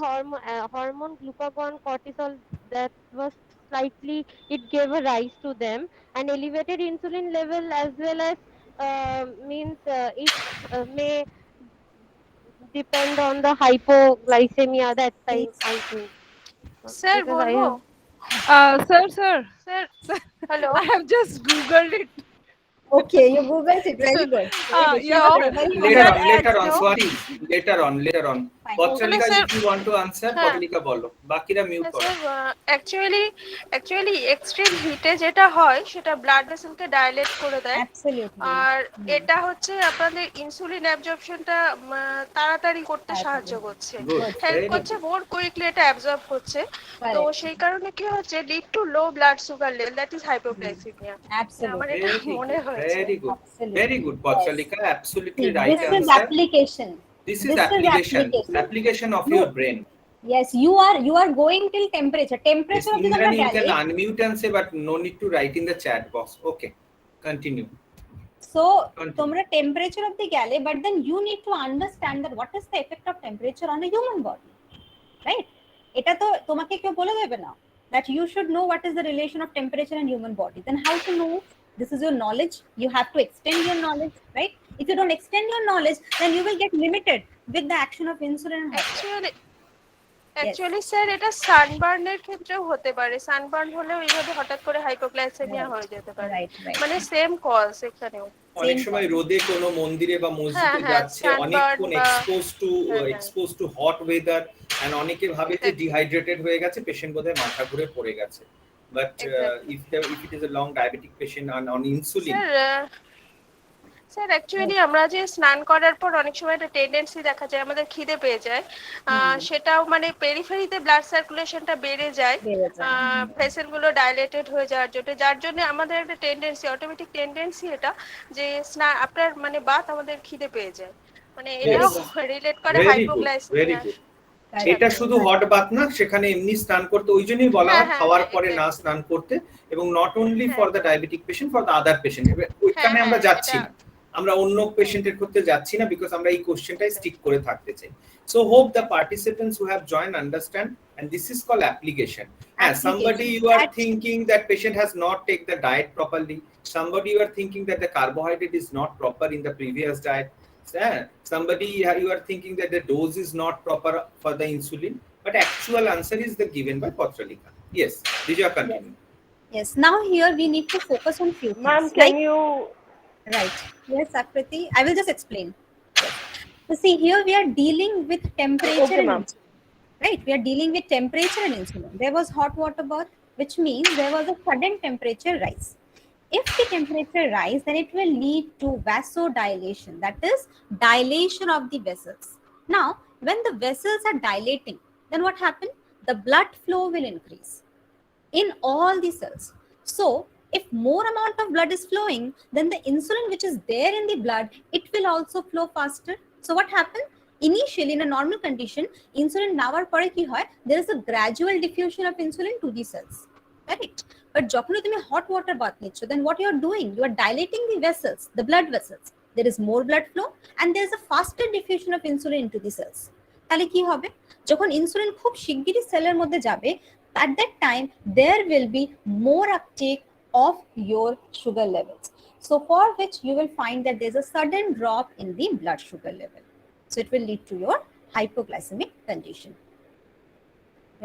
hormone glucagon, cortisol, that was slightly, it gave a rise to them, and elevated insulin level as well as means it may depend on the hypoglycemia that time, I think. Sir, Because I Bolbo. Sir. Hello. I have just Googled it. Okay, you Googled it. Very good. Later on, Swati. Later on. Pochalika, if you want to answer, Pochalika bolo. Bakira mute koro. Actually extreme হিটে যেটা হয় সেটা blood ভেসেলকে dilate করে দেয় আর এটা হচ্ছে আপনাদের insulin অ্যাবজর্পশনটা তাড়াতাড়ি করতে সাহায্য করছে, হেল্প করছে, মোর কুইকলি এটা অ্যাবজর্ব হচ্ছে। তো সেই কারণে কি হচ্ছে, lead to low blood sugar level, that is hypoglycaemia. আমার এটা মনে হয়েছে। Very good, Pochalika, absolutely right This answer. is application. This is application of your brain. Yes, you are going till temperature. Temperature of the you can unmute and say, but no need to write in the chat box. Okay, continue. So, tomra temperature of the galley, but then you need to understand that what is the effect of temperature on a human body, right? Eta to tomake kyo bole debe na that you should know what is the relation of temperature and human body. Then how to know? This is your knowledge. You have to extend your knowledge, right? If you don't extend your knowledge, then you will get limited with the action of insulin and actually sir এটা সানবার্নের ক্ষেত্রেও হতে পারে, sunburn হলেও এইভাবে হঠাৎ করে hypoglycaemia হয়ে যেতে পারে, মানে সেম কজ এখানেও। অনেক সময় রোদে কোনো মন্দিরে বা মসজিদে যাচ্ছে, অনেকক্ষণ expose to hot weather, and অনেকে ভাবে যে ডিহাইড্রেটেড হয়ে গেছে, পেশেন্ট বোধহয় মাথা ঘুরে পড়ে গেছে। But if it is a long diabetic patient on insulin, sir actually আমরা যে স্নান করার পর অনেক সময় একটা টেন্ডেন্সি দেখা যায় আমাদের খিদে পেয়ে যায়, সেটাও মানে পেরিফেরিতে ব্লাড সার্কুলেশনটা বেড়ে যায়, ভেসেলগুলো ডাইলেটেড হয়ে যার জন্য আমাদের একটা টেন্ডেন্সি, অটোমেটিক টেন্ডেন্সি এটা যে স্নান আপনার মানে বাত আমাদের খিদে পেয়ে যায়, মানে এটাও রিলেট করে হাইপোগ্লাইসেমিয়া। এটা শুধু হট বাথ না, সেখানে এমনি স্নান করতে, ওই জন্যই বলা হয় খাওয়ার পরে না স্নান করতে, এবং not only for the diabetic patient, for the other patient. ওইখানে আমরা যাচ্ছি না, আমরা অন্য পেশেন্টের ক্ষেত্রে যাচ্ছি না, বিকজ আমরা এই কোশ্চেনটাই স্টিক করে থাকতে চাই। So hope the participants who have joined understand, and this is called application. And somebody you are thinking that patient has not take the diet properly, somebody you are thinking that the carbohydrate is not proper in the previous diet, somebody you are thinking that the dose is not proper for the insulin, but actual answer is the given by Pochalika. Yes, Divya, continue. Yes, now here we need to focus on few things. Ma'am, can you... Right. Yes, Akriti, I will just explain. So see, here we are dealing with temperature and insulin, right? We are dealing with temperature and insulin. There was hot water bath, which means there was a sudden temperature rise. If the temperature rise, then it will lead to vasodilation, that is dilation of the vessels. Now, when the vessels are dilating, then what happens? The blood flow will increase in all the cells. So, if more amount of blood is flowing, then the insulin which is there in the blood, it will also flow faster. So what happens? Initially, in a normal condition, insulin নেওয়ার পরে কি হয়? There is a gradual diffusion of insulin to the cells, correct? But যখনই তুমি hot water bath নিচ্ছ, then what you are doing? You are dilating the vessels, the blood vessels. There is more blood flow, and there is a faster diffusion of insulin into the cells. তাহলে কি হবে? যখন insulin খুব শিগগিরই সেলের মধ্যে যাবে, at that time there will be more uptake of your sugar levels. So for which you will find that there's a sudden drop in the blood sugar level. So it will lead to your hypoglycemic condition.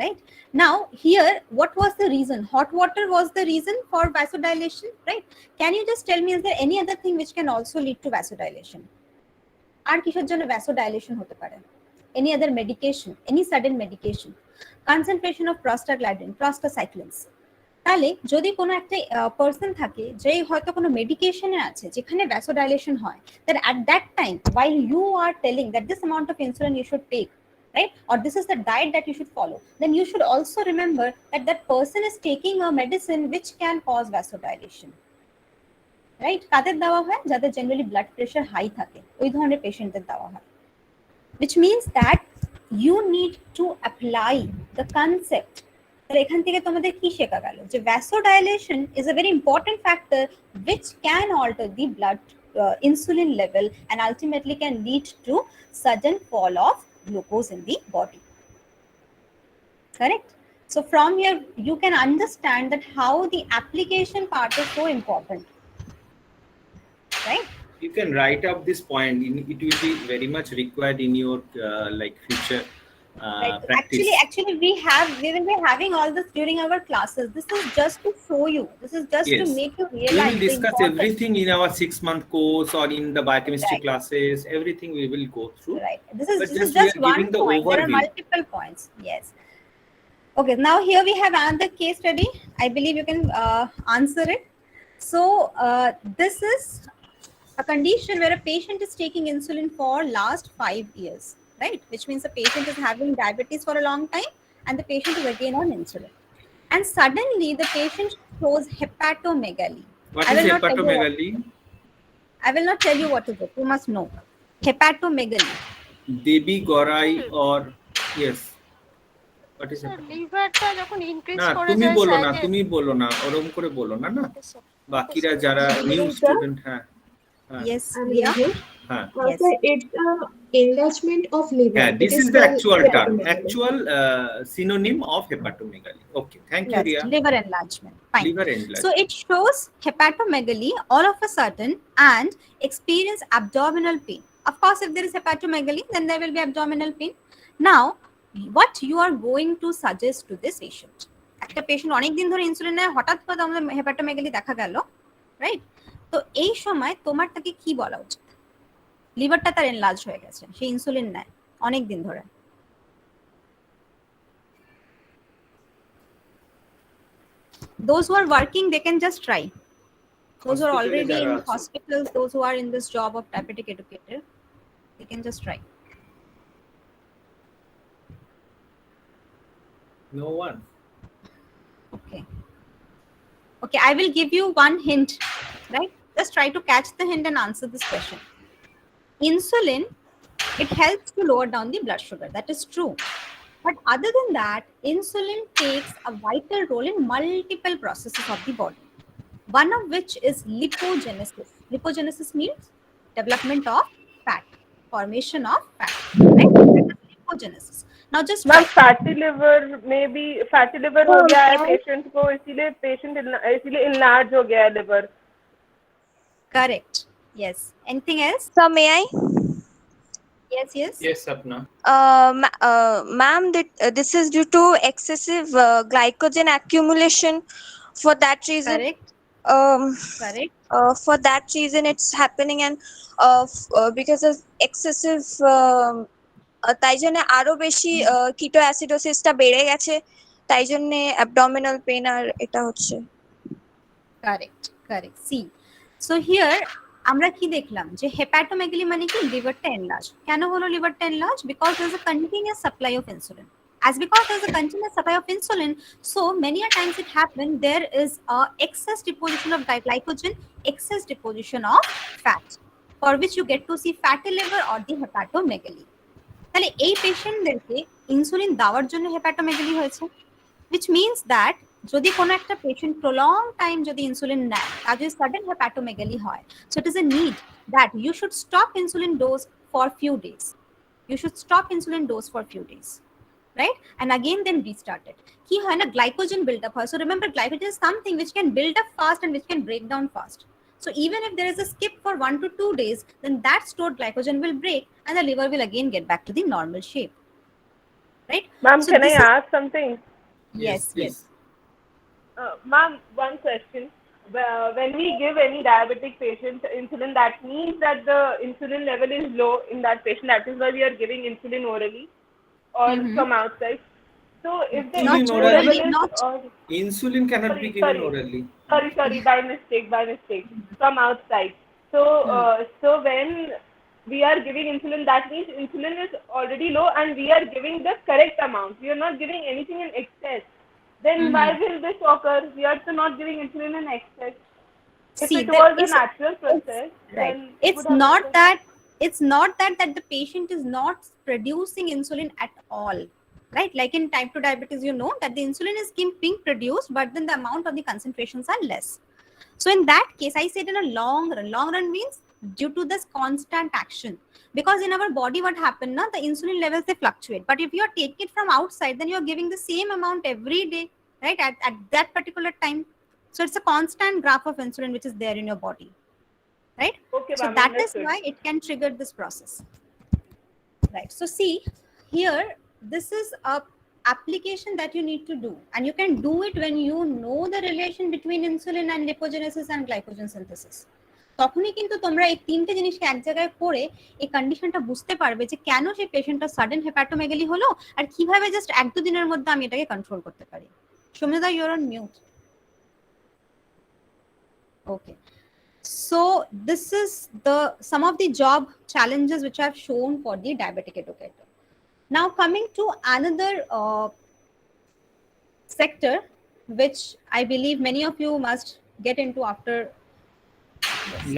Right? Now here, what was the reason? Hot water was the reason for vasodilation, right? Can you just tell me, is there any other thing which can also lead to vasodilation? আর কিসের জন্য vasodilation হতে পারে? Any other medication, any sudden medication, concentration of prostaglandin, prostacyclins. তাহলে যদি কোনো একটা person থাকে যে হয়তো কোনো মেডিকেশনে আছে যেখানে vasodilation হয়, then at that time while you are telling that this amount of insulin you should take, right, or this is the diet that you should follow, then you should also remember that that person is taking a medicine which can cause vasodilation. Right? কাদের দেওয়া হয়? যাদের generally blood pressure high থাকে, ওই ধরনের পেশেন্টদের দেওয়া হয়, which means that you need to apply the concept. এখান থেকে তোমাদের কি শেখা গেল? যে vasodilation is a very important factor which can alter the blood insulin level and ultimately can lead to sudden fall of glucose in the body. Correct? So from here you can understand that how the application part is so important. Right? You can write up this point. It will be very much required in your like future Right. practice. Actually, we will be having all this during our classes. This is just to show you. This is just to Yes. make you We realize. will discuss everything in our 6-month course or in the biochemistry Right. classes. Everything we will go through. Right. This But is just we are one giving the point. There are overview. multiple points. Yes. Okay. Now here we have another case study. I believe you can answer it. So this is a condition where a patient is taking insulin for last 5 years. Right, which means the patient is having diabetes for a long time and the patient is again on insulin. And suddenly the patient shows hepatomegaly. What I is will not tell you hepatomegaly? I will not tell you what is it. You must know. Hepatomegaly. Debi Gorai or yes. What is it? লিভারটা যখন increase না করে তুমি যায় বলো না, সাইডে তুমি বলো না, ওরকম করে বলো না না, বাকিরা যারা নিউ স্টুডেন্ট। হ্যাঁ Yes, I'm Leah. Lindsay. হ্যাঁ Yes. Sir, it's enlargement of liver. Yeah, this It is the called actual term, hepatomegaly. actual synonym of hepatomegaly. Okay, thank you, Yes, Ria. liver enlargement. Fine. Liver enlargement. So it shows hepatomegaly all of a sudden and experience abdominal pain. Of course, if there is hepatomegaly, then there will be abdominal pain. Now, what you are going to suggest to this patient? একটা patient অনেক দিন ধরে insulin নেয়, হঠাৎ করে আমাদের hepatomegaly দেখা গেল, রাইট? তো এই সময় তোমার তাকে কি বলা উচিত? লিভারটা তার এনলার্জ হয়ে গেছে, সে ইনসুলিন নেয় অনেক দিন ধরে। Those who are working, they can just try. Those who are already in hospitals, those who are in this job of diabetic educator, they can just try. No one. Okay. Okay, I will give you one hint, right? Just try to catch the hint and answer this question. Insulin, it helps to lower down the blood sugar. That is true. But other than that, insulin takes a vital role in multiple processes of the body. One of which is lipogenesis. Lipogenesis means development of fat, formation of fat, right? That is lipogenesis. Now just ma'am fatty liver में भी fatty liver हो गया है patient को, इसीलिए patient इसीलिए enlarge हो गया है liver. correct. Yes. Anything else? So may I? Yes, yes. Yes, Sapna. Ma'am, this is due to excessive glycogen accumulation. For that reason, Correct. Correct. For that reason, it's happening, and because of excessive, তাই জন্য আরো বেশি কিটো অ্যাসিডোসিসটা বেড়ে গেছে, তাই জন্য abdominal pain আর এটা হচ্ছে। Correct. Correct. See. So here আমরা কি দেখলাম যে হেপাটোমেগালি মানে কি লিভারটা এনলার্জ। কেন হলো লিভারটা enlarge? Because there is a continuous supply of insulin. As because there is a continuous supply of insulin, so many a times it happens there is a excess deposition of glycogen, excess deposition of fat, for which you get to see fatty liver or the hepatomegaly. তাহলে এই পেশেন্টদেরকে insulin দেওয়ার জন্য hepatomegaly হয়েছে, which means that যদি কোনো একটা patient prolong time যদি insulin নেয় আর যদি সাডেন হেপাটোমেগালি হয়, so it is a need that you should stop insulin dose for few days. You should stop insulin dose for few days, right? And again then restart it. কি হয় না, glycogen build up হয়. So remember, glycogen is something which can build up fast and which can break down fast. So even if there is a skip for 1 to 2 days, then that stored glycogen will break and the liver will again get back to the normal shape. Right? Ma'am, So can I this is- ask something? Yes, please. Ma'am, one question. When we give any diabetic patient insulin, that means that the insulin level is low in that patient. That is why we are giving insulin orally or from outside. So if the Not insulin orally, level is not- Insulin cannot be given orally. sorry, by mistake, from outside. So so when we are giving insulin, that means insulin is already low and we are giving the correct amount. We are not giving anything in excess. Then why will this occur? We are also not giving insulin in excess. If See, it there was a is- natural process, right. then it It's would have not happened. that the patient is not producing insulin at all. Right? Like in type 2 diabetes, you know that the insulin is being produced, but then the amount of the concentrations are less. So in that case, I said in a long run means due to this constant action. Because in our body, what happened now, the insulin levels, they fluctuate. But if you are taking it from outside, then you are giving the same amount every day, right? At that particular time. So it's a constant graph of insulin which is there in your body, right? Okay, So ma'am, that is understood. why it can trigger this process. Right. So see here, this is a application that you need to do, and you can do it when you know the relation between insulin and lipogenesis and glycogen synthesis. তখনই কিন্তু তোমরা এই তিনটে জিনিসকে এক জায়গায় করে এই কন্ডিশনটা বুঝতে পারবে যে কেন সেই পেশেন্টটা সাডেন হেপাটোমেগালি হলো আর কিভাবে জাস্ট 1-2 দিনের মধ্যে আমি এটাকে কন্ট্রোল করতে পারি। সৌম্যদা, you are on mute. Okay. So this is some of the job challenges which I have shown for the diabetic educator. Now coming to another sector, which I believe many of you must get into after.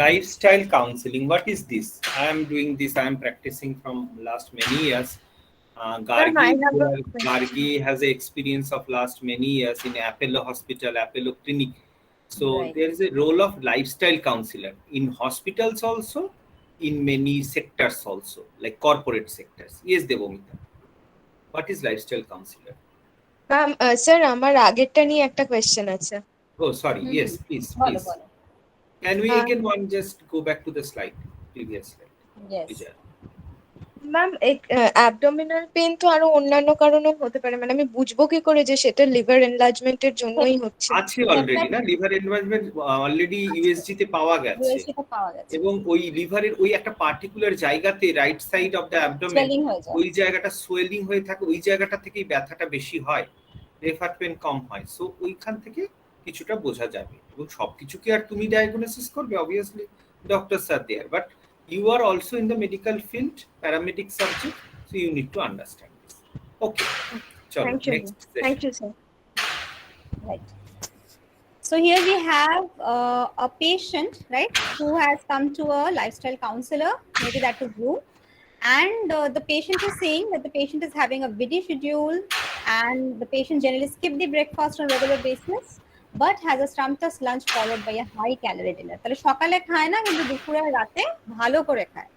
Lifestyle counseling. What is this? I am doing this. I am practicing from last many years. Gargi has an experience of last many years in Apollo Hospital, Apollo Clinic. So there is a role of lifestyle counselor in hospitals also, in many sectors also, like corporate sectors. Yes, Devomita. What is lifestyle counselor? Ma'am sir আমার আগেরটা নিয়ে একটা question আছে। Oh, sorry. Yes, please. Can we again just go back to the slide, previous slide? Yes. Ma'am abdominal pain তো আরো অন্যান্য কারণেও হতে পারে, মানে আমি বুঝবো কি করে যে সেটা লিভার এনলার্জমেন্টের জন্যই হচ্ছে? আছে অলরেডি না, লিভার এনলার্জমেন্ট অলরেডি ইউএসজি তে পাওয়া গেছে, এবং ওই লিভারের ওই একটা পার্টিকুলার জায়গাতে right side of the abdomen ওই জায়গাটা সোয়েলিং হয়ে থাকে, ওই জায়গাটা থেকেই ব্যথাটা বেশি হয়, রেফার পেন কম হয়। সো ওইখান থেকে কিছুটা বোঝা যাবে, এবং সবকিছু কি আর তুমি ডায়াগনোসিস করবে? Obviously doctors are there, but you are also in the medical field, paramedic subject, so you need to understand this. Okay. Chalo, Thank you. next session. Thank you, sir. Right. So here we have a patient, right, who has come to a lifestyle counselor, maybe that is you, and the patient is saying that the patient is having a busy schedule and the patient generally skip the breakfast on regular basis but has a sumptuous lunch followed by a high calorie dinner. তাহলে সকালে খায় না কিন্তু দুপুরে রাতে ভালো করে খায়,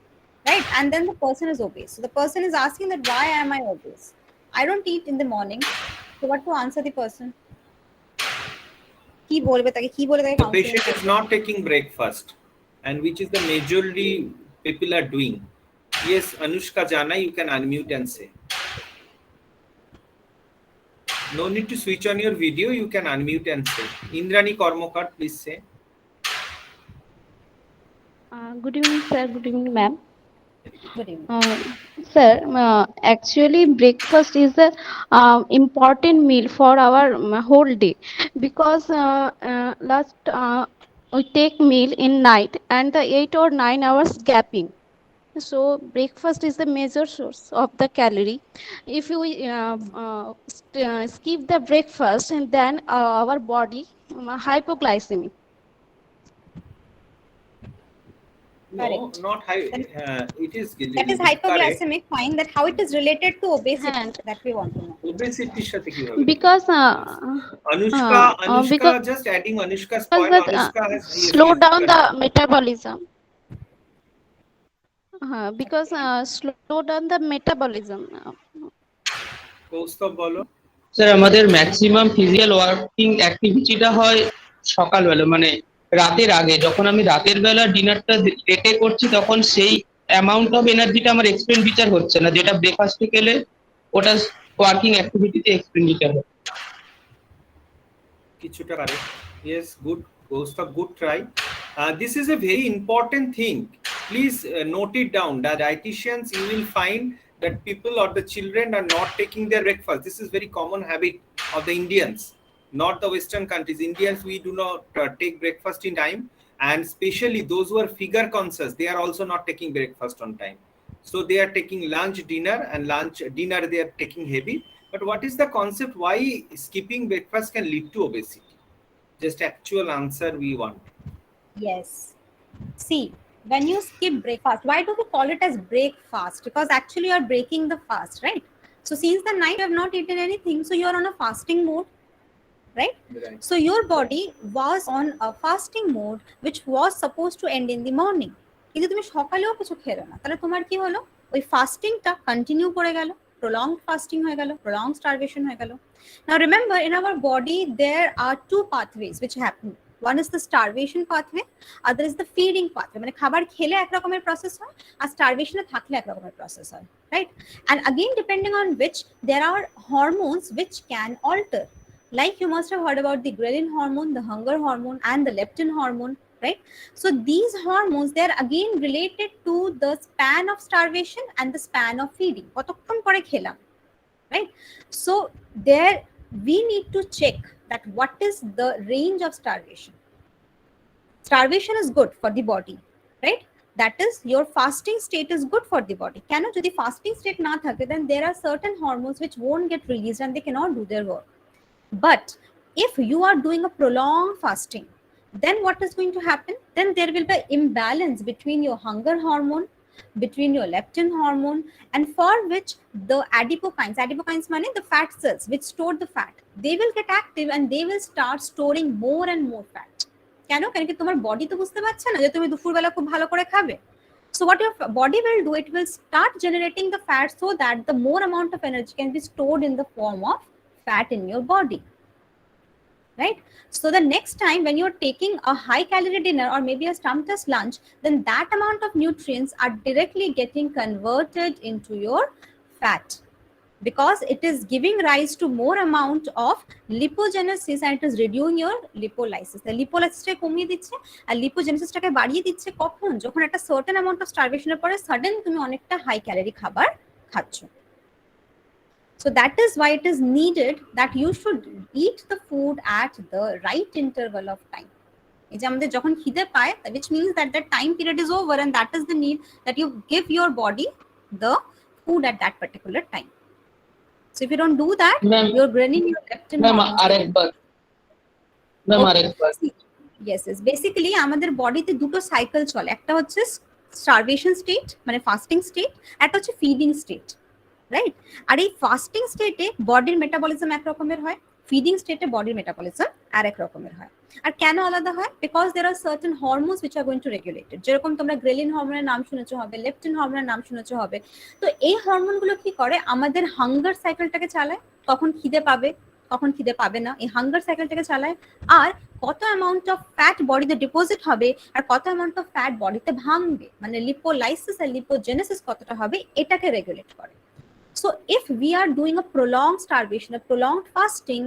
right? And then the person is obese. So the person is asking that why am I obese? I don't eat in the morning. So what to answer the person? কি বলবে তাকে? কি বলে তাকে? The patient is not taking breakfast, and which is the majorly people are doing. Yes, Anushka Jana, you can unmute and say. No need to switch on your video, you can unmute and say. Indrani Kormokar, please say. Good evening, sir. Good evening, ma'am. Good evening. Sir, actually breakfast is the important meal for our whole day, because we take meal in night and the 8 or 9 hours gapping. So breakfast is the major source of the calorie. If we skip the breakfast, and then our body hypoglycemic. No, not high. It is. That is hypoglycemic. Fine. That how it is related to obesity that we want to know. Obesity সাথে কি হবে? Because Anushka, just adding Anushka's point. Anushka has slow down the metabolism. Because slow down the metabolism. Kaustav বলো। Sir আমাদের maximum physical working অ্যাক্টিভিটিটা হয় সকালবেলা, মানে রাতের আগে যখন আমি রাতের বেলা ডিনারটা লেটে করছি তখন সেই অ্যামাউন্ট অফ এনার্জিটা আমার এক্সপেন্ডিচার হচ্ছে না, যেটা ব্রেকফাস্টে খেলে ওটা ওয়ার্কিং অ্যাক্টিভিটিতে এক্সপেন্ডিচার হচ্ছে। কিছুটা correct. Yes, good. Kaustav, good try. This is a very important thing. Please note it down. The dietitians, you will find that people or the children are not taking their breakfast. This is very common habit of the Indians, not the Western countries. Indians, we do not take breakfast in time, and especially those who are figure conscious, they are also not taking breakfast on time. So they are taking lunch, dinner, and dinner they are taking heavy. But what is the concept? Why skipping breakfast can lead to obesity? Just actual answer we want. Yes. See, when you skip breakfast, why do we call it as breakfast? Because actually you are breaking the fast, right? So since the night you have not eaten anything, so you are on a fasting mode, right? So your body was on a fasting mode which was supposed to end in the morning. কিন্তু তুমি সকালেও কিছু খেলো না, তাহলে তোমার কি হলো? ওই ফাস্টিংটা কন্টিনিউ করে গেল, prolonged fasting হয়ে গেল, prolonged starvation হয়ে গেল. Now remember, in our body there are two pathways which happen. One is the starvation pathway, other is the feeding pathway. মানে খাবার খেলে এক রকমের প্রসেস হয় আর স্টারভেশনে থাকলে এক রকমের প্রসেস হয়, right? And again, depending on which, there are hormones which can alter. Like you must have heard about the ghrelin hormone, the hunger hormone, and the leptin hormone, right? So these hormones, they are again related to the span of starvation and the span of feeding. কতক্ষণ পরে খেলাম, right? So there we need to check that what is the range of starvation. Starvation is good for the body, right? That is, your fasting state is good for the body. কেন? যদি fasting state না থাকে, then there are certain hormones which won't get released and they cannot do their work. But if you are doing a prolonged fasting, then what is going to happen? Then there will be imbalance between your hunger hormone, between your leptin hormone, and for which the adipokines mean the fat cells which store the fat, they will get active and they will start storing more and more fat. কেন? কারণ কি তোমার body তো বুঝতে পারছে না যে তুমি দুপুরবেলা খুব ভালো করে খাবে. So what your body will do, it will start generating the fat so that the more amount of energy can be stored in the form of fat in your body, right? So the next time when you're taking a high calorie dinner or maybe a stomach lunch, then that amount of nutrients are directly getting converted into your fat, because it is giving rise to more amount of lipogenesis and it is reducing your lipolysis. The lipolysis টা কমিয়ে দিচ্ছে আর lipogenesis টাকে বাড়িয়ে দিচ্ছে কখন? যখন একটা certain amount of starvation এর পরে sudden তুমি অনেকটা high calorie খাবার খাচ্ছ. So that is why it is needed that you should eat the food at the right interval of time. এই যে আমাদের যখন খিদে পায়, which means that the time period is over and that is the need that you give your body the food at that particular time. So if you don't do that, you're draining your leptin. Yes, basically আমাদের বডিতে দুটো cycle চলে, একটা হচ্ছে starvation state মানে fasting state, একটা হচ্ছে feeding state, right? আর এই ফাস্টিং স্টেটে বডির মেটাবলিজম এক রকমের হয়, ফিডিং স্টেটে বডির মেটাবলিজম আর এক রকমের হয়. আর কেন আলাদা হয়? Because there are certain hormones which are going to regulate it. যেরকম তোমরা গ্রেলিন হরমোনের নাম শুনেছো হবে, লেপটিন হরমোনের নাম শুনেছো হবে. তো এই হরমোনগুলো কি করে? আমাদের হাঙ্গার সাইকেলটাকে চালায়, কখন খিদে পাবে কখন খিদে পাবে না, এই হাঙ্গার সাইকেলটাকে চালায়. আর কত অ্যামাউন্ট অফ ফ্যাট বডিতে ডিপোজিট হবে আর কত অ্যামাউন্ট অফ ফ্যাট বডিতে ভাঙবে, মানে লিপোলাইসিস আর লিপোজেনেসিস কতটা হবে, এটাকে রেগুলেট করে. So if we are doing a prolonged starvation, a prolonged fasting,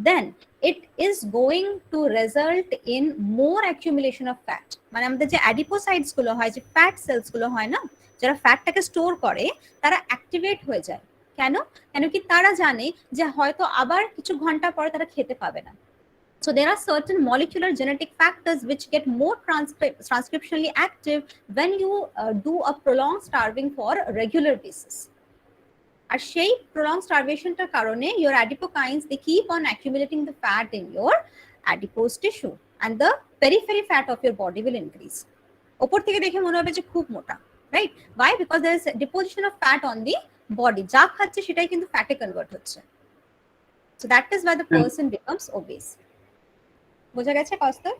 then it is going to result in more accumulation of fat. মানে আমাদের যে অ্যাডিপোসাইটস গুলো হয়, যে ফ্যাট সেলস গুলো হয় না, যারা ফ্যাটটাকে স্টোর করে, তারা অ্যাক্টিভেট হয়ে যায়. কেন? কেন কি তারা জানে যে হয়তো আবার কিছু ঘন্টা পরে তারা খেতে পাবে না. So there are certain molecular genetic factors which get more transcriptionally active when you do a prolonged starving for a regular basis. আর সেই prolonged starvationটার কারণে your adipokines, they keep on accumulating the fat in your adipose tissue and the periphery fat of your body will increase. ওপর থেকে দেখে মনে হবে যে খুব মোটা, right? Why? Because there is deposition of fat on the body. যা খাচ্ছে সেটাই কিন্তু ফ্যাটে কনভার্ট হচ্ছে. So that is why the person becomes obese. বোঝা গেছে Kaustav?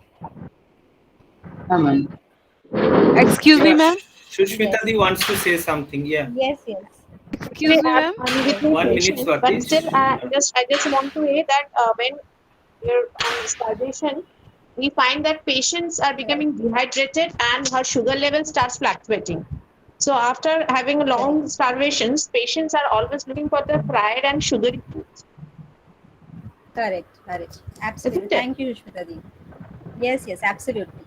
Excuse me, ma'am. Sushmita Di wants to say something. Yeah. Yes. Excuse me, ma'am. 1 minute, Swati. But still, I just want to say that when you're on starvation, we find that patients are becoming dehydrated and her sugar level starts fluctuating. So after having long starvations, patients are always looking for the fried and sugary foods. Correct, correct. Absolutely. Isn't it? Thank you, Shweta ji. Yes, yes, absolutely.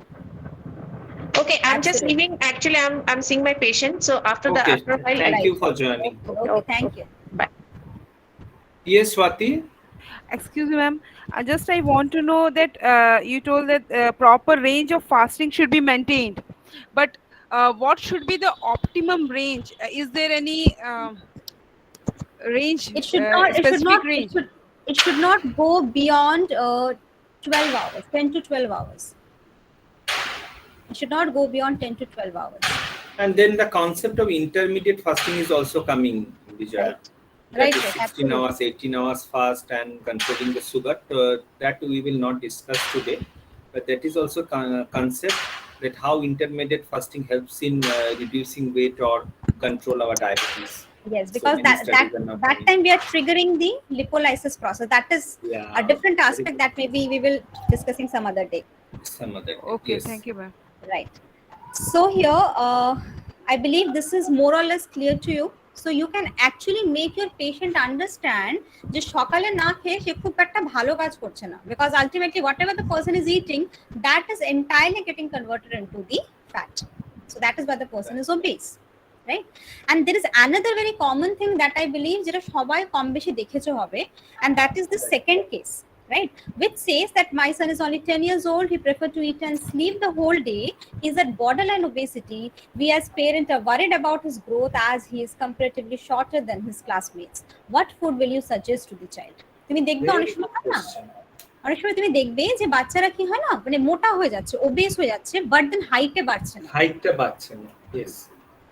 Okay, I'm just leaving. Actually, I'm seeing my patient. So after Okay, after a while, thank you for joining. Okay, thank you. Bye. Yes, Swati. Excuse me, ma'am. I want to know that you told that proper range of fasting should be maintained, but what should be the optimum range? Is there any range? It should not. Specific range. It should not go beyond 12 hours, 10 to 12 hours. It should not go beyond 10 to 12 hours. And then the concept of intermediate fasting is also coming, Vijaya. Right, That is right, 16 absolutely. hours, 18 hours fast and controlling the sugar. That we will not discuss today. But that is also concept that how intermediate fasting helps in reducing weight or control our diabetes. Yes, So because many that studies are not that doing. time we are triggering the lipolysis process. That is Yeah, a different very aspect that maybe we will discussing some other day. some other day. Okay, Yes. thank you, ma'am. Right. So here, I believe this is more or less clear to you. So you can actually make your patient understand যে সকালে না খেয়ে সে খুব একটা ভালো কাজ করছে না, because ultimately whatever the person is eating, that is entirely getting converted into the fat. So that is why the person is obese, right? And there is another very common thing that I believe যেটা সবাই কম বেশি দেখেছো হবে, and that is the second case, right, which says that my son is only 10 years old, he preferred to eat and sleep the whole day, is at borderline obesity. We as parents are worried about his growth as he is comparatively shorter than his classmates. What food will you suggest to the child? তুমি দেখবে অনেক সময় হয় না, অনেক সময় তুমি দেখবে যে বাচ্চারা কি হয় না, মানে মোটা হয়ে যাচ্ছে, ওবেস হয়ে যাচ্ছে, বাট দেন হাইটে বাড়ছে না। Haita Bachchan, yes.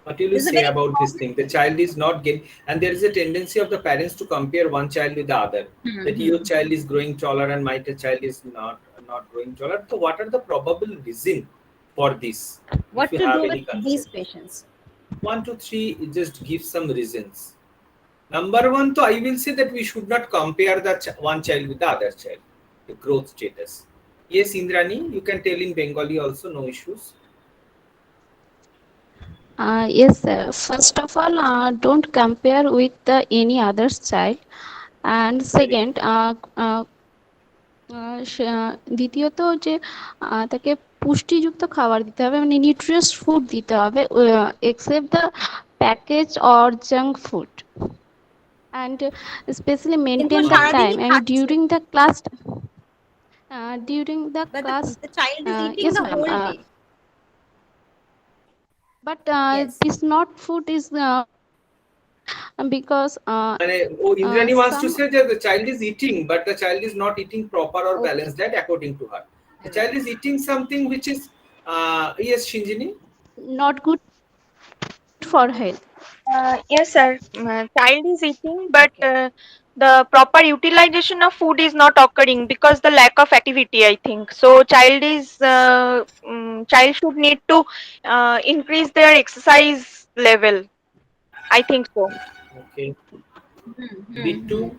What will you This is a say very about this thing? The child is not getting, and there is a tendency of the parents to compare one child with the other. That your child is growing taller and my child is not growing taller. So, what are the probable reason for this? What If you to have do any with concept. these patients? 1, 2, 3, just give some reasons. Number one, so I will say that we should not compare the one child with the other child, the growth status. Yes, Indrani, you can tell in Bengali also, no issues. Yes, sir. First of all, don't compare with any other child. And second, দ্বিতীয়ত যে তাকে পুষ্টিযুক্ত খাবার দিতে হবে, মানে nutritious food দিতে হবে, except the package or junk food, and especially maintain the time and during the class. During the class, the child is eating yes, the ma'am. whole day. But this not food is because Indrani wants to some- say that the child is eating, but the child is not eating proper or balanced diet according to her. The child is eating something which is, yes, Shinjini? not good for health. Yes, sir. Child is eating, but the proper utilization of food is not occurring because the lack of activity, I think. So child should need to increase their exercise level. I think so. Okay. B2.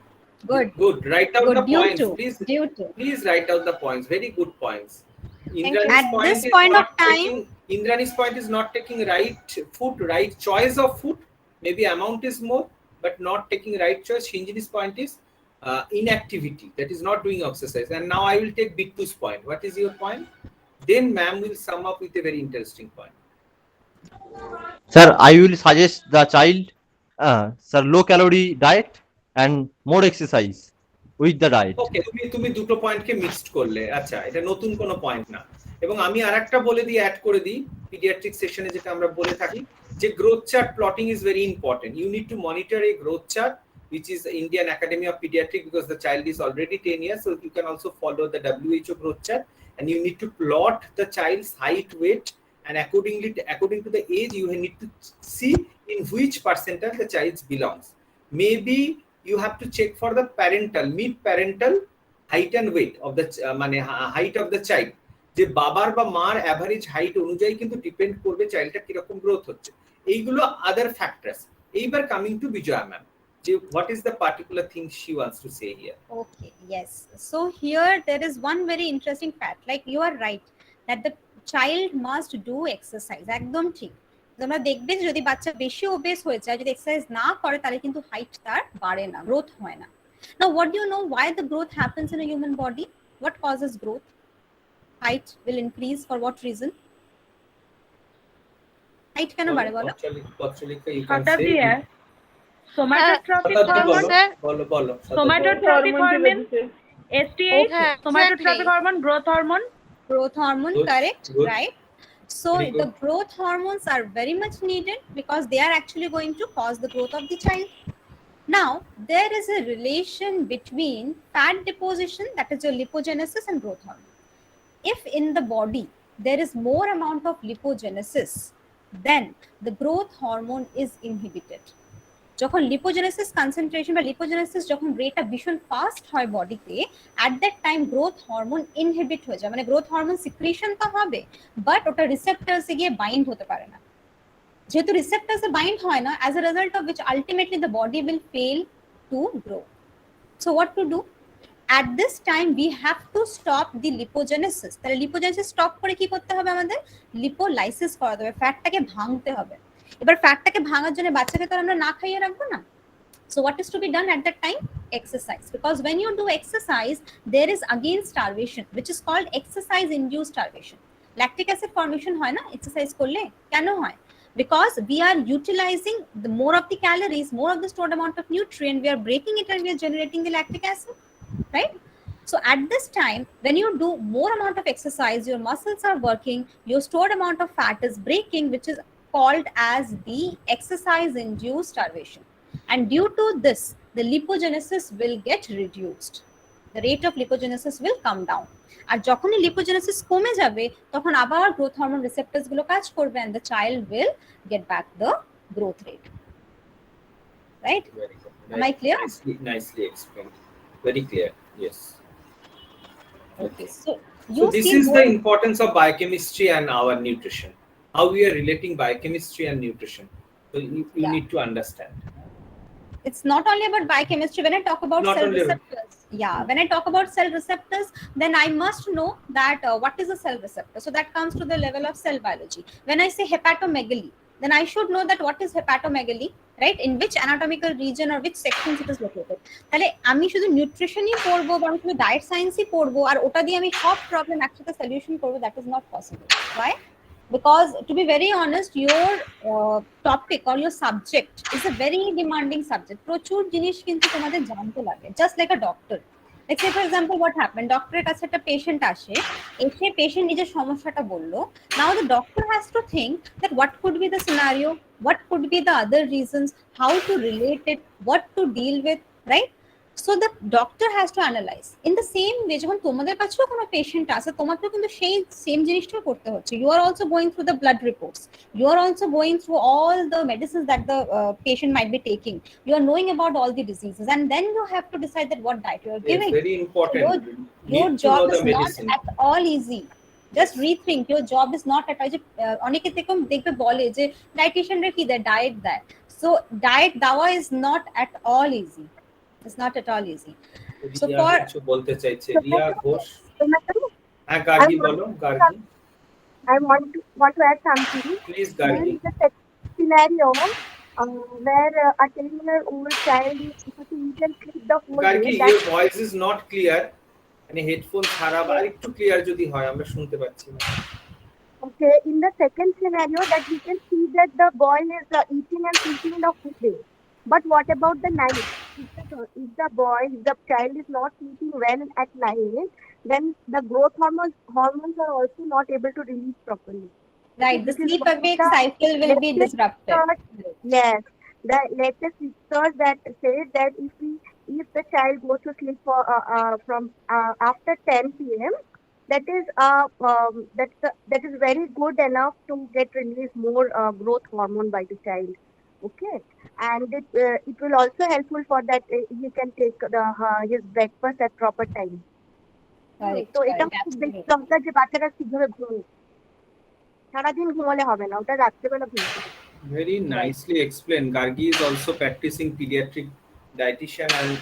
Good. Good. Write out Good. the Due points. to. Please, Due to. please write out the points. Very good points. you. Indrani's At this point not of time- taking- Indrani's point is not taking right food, right choice of food. Maybe amount is more, but not taking right choice. Shinjini's point is inactivity, that is not doing exercise. And now I will take B2's point. What is your point? Then ma'am will sum up with a very interesting point. Sir, I will suggest the child, sir, low calorie diet and more exercise with the diet. ওকে, তুমি দুটো পয়েন্টকে mixed করলে, আচ্ছা এটা নতুন কোনো point না। এবং আমি আরেকটা বলে দিই, অ্যাড করে দিই, পিডিয়াট্রিক সেশনে যেটা আমরা বলে থাকি যে growth chart plotting is very important. You need to monitor a growth chart which is Indian Academy of Pediatrics, because the child is already 10 years, so you can also follow the WHO growth chart, and you need to plot the child's height, weight, and according to the age you need to see in which percentile the child belongs. Maybe you have to check for the mid parental height and weight of the height of the child, যে বাবার বা মার average height অনুযায়ী কিন্তু depend করবে চাইল্ডটা কিরকম growth হচ্ছে। এইগুলো আদার ফ্যাক্টরস। এইবার coming to Vijaya ma'am, what is the particular thing she wants to say here? Okay, yes. So here there is one very interesting fact. Like you are right that the child must do exercise. একদম ঠিক। তোমরা দেখবে যদি বাচ্চা বেশি obeys হয়ে যায়, যদি এক্সারসাইজ না করে তাহলে কিন্তু হাইট তার বাড়ে না, গ্রোথ হয় না। Now what do you know why the growth happens in a human body? What causes growth? Height will increase for what reason? Height কেন বাড়ে বলো? You can say it. Somatotrophic hormone, somatotrophic hormone, STH, somatotrophic hormone, growth hormone. Growth hormone, correct, right? So the growth hormones are very much needed because they are actually going to cause the growth of the child. Now, there is a relation between fat deposition, that is your lipogenesis, and growth hormone. If in the body there is more amount of lipogenesis, then the growth hormone is inhibited. যখন লিপোজেনেসিস concentration বা লিপোজেনেসিস যখন রেটটা ভীষণ fast হয় বডিতে, at that time growth hormone inhibit হয়ে যায়। মানে গ্রোথ হরমোন সিক্রিশন তো হবে, বাট ওটা রিসেপ্টরসে গিয়ে বাইন্ড হতে পারে না। যেহেতু রিসেপ্টরসে বাইন্ড হয় না, as a result of which ultimately the body will fail to grow. So what to do? At this time we have to stop the lipogenesis. তাহলে লিপোজেনেসিস স্টপ করে কি করতে হবে? আমাদের লিপোলাইসিস করাতে হবে, ফ্যাটটাকে ভাঙতে হবে। এবার ফ্যাটটাকে ভাঙার জন্য বাচ্চাকে তো আমরা না খাইয়ে রাখবো না। So what is to be done at that time? Exercise. Because when you do exercise, there is again starvation, which is called exercise induced starvation. Lactic acid formation হয় না exercise করলে? কেন হয়? Because we are utilizing the more of the calories, more of the stored amount of nutrient, we are breaking it and we are generating the lactic acid, right? So at this time, when you do more amount of exercise, your muscles are working, your stored amount of fat is breaking, which is called as the exercise induced starvation, and due to this the lipogenesis will get reduced, the rate of lipogenesis will come down, আর যখনই lipogenesis কমে যাবে তখন আবার growth hormone receptors গুলো কাজ করবে and the child will get back the growth rate, right? Very good. Am I clear? Nicely explained, very clear. Yes. Okay, so this is the importance of biochemistry and our nutrition, how we are relating biochemistry and nutrition. So you need to understand. It's not only about biochemistry. When I talk about cell receptors, when I talk about cell receptors, then I must know that what is a cell receptor. So that comes to the level of cell biology. When I say hepatomegaly, then I should know that what is hepatomegaly, right? In which anatomical region or which sections it is located. তাহলে আমি শুধু নিউট্রিশনই পড়বো বা আমি শুধু diet সায়েন্সই পড়বো আর ওটা দিয়ে আমি সব প্রবলেম একসাথে সলিউশন করবো, that is not possible. Why? Because to be very honest, your topic or your subject is a very demanding subject. প্রচুর জিনিস কিন্তু তোমাদের জানতে লাগে, just like a doctor. Let's say for example what happened, ডক্টরের কাছে একটা পেশেন্ট আসে, এসে পেশেন্ট নিজের সমস্যাটা বললো, now the doctor has to think that what could be the scenario, what could be the other reasons, how to relate it, what to deal with, right? So the doctor has to analyze. In the same way, যখন তোমাদের কাছেও কোনো patient আসে, তোমাকেও কিন্তু সেই same জিনিসটাও করতে হচ্ছে. You are also going through the blood reports. You are also going through all the medicines that the patient might be taking. You are knowing about all the diseases, and then you have to decide that what diet you are giving. It's very important. Your job is not at all easy. Just rethink. Your job is not at all. অনেকে দেখবে বলে যে ডায়েটিশিয়ানরা কি দেয়, diet দেয়. So diet dawa is not at all easy. It's not at all easy. So for বলতে চাইছে রিয়া ঘোষ, হ্যাঁ গার্গী বলো, Gargi. I want to add something. Please, Gargi. There is a scenario where a 10-year-old child is supposed to eat and sleep the whole Gargi, day. your voice is not clear. মানে headphone খারাপ, আর একটু clear যদি হয়, আমরা শুনতে পাচ্ছি না। Okay, in the second scenario that we can see that the boy is eating and sleeping the whole day. But what about the night? If the child is not sleeping well at night, then the growth hormones are also not able to release properly. Right, the sleep awake cycle will be disrupted. Yes, the latest research that says that if the child goes to sleep from after 10 p.m., that is very good enough to get release more growth hormone by the child. Okay, and it will also helpful for that he can take his breakfast at proper time. তো এটা খুব বেশি দরকার যে বাচ্চাটা ঠিকভাবে ঘুমোয়, সারাদিন ঘুমালে হবে না, ওটা রাত্রেবেলা ঘুমোতে হবে। Very nicely explained. Gargi is also practicing pediatric dietitian and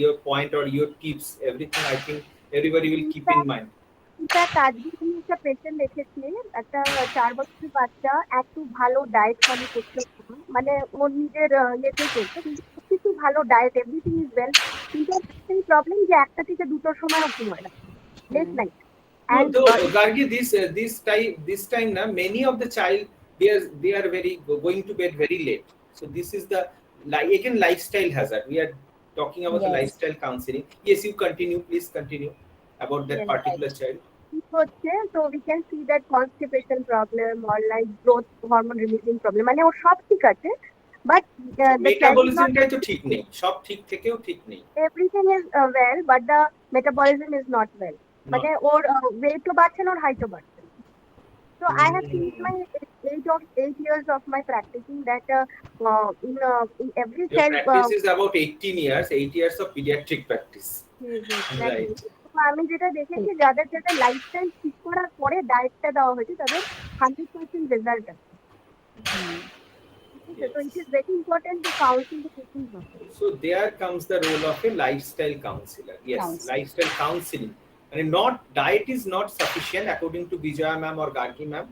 your point or your tips, everything I think everybody will keep in mind. In fact আজকে আমি একটা পেশেন্ট দেখেছি, একটা 4 বছরের বাচ্চা একটু ভালো ডায়েট ফলো করতে, মানে ওর নিজের ইয়েতেই করছে, কিন্তু কিছু ভালো ডায়েট, এভরিথিং ইজ ওয়েল, কিন্তু সেই প্রবলেম যে 1টা থেকে 2টোর সময় ঘুমায় না, late night. And Gargi, this time na many of the child they are very going to bed very late. So this is the again lifestyle hazard. We are talking about the lifestyle counseling. Yes, you continue. Please continue about that particular child. So we can see that constipation problem or like growth hormone releasing problem. মানে ওর সব ঠিক আছে, but metabolism টাই তো ঠিক নেই, সব ঠিক থেকেও ঠিক নেই। Everything is well, but the metabolism is not well. মানে ওর ওয়েটও বাড়ছে না, ওর হাইটও বাড়ছে। So I have seen my 8 years of my practicing that in every Your child practice is about 18 years, 8 years of pediatric practice. Right. আমি যেটা দেখেছি, যাদের lifestyle ঠিক করার পরে ডায়েটটা দেওয়া হয়েছে তাদের 100% রেজাল্ট আছে। So it is very important to counsel the patient. So there comes the role of a lifestyle counselor. Yes, lifestyle counseling. And not diet is not sufficient according to Vijaya ma'am or Gargi ma'am.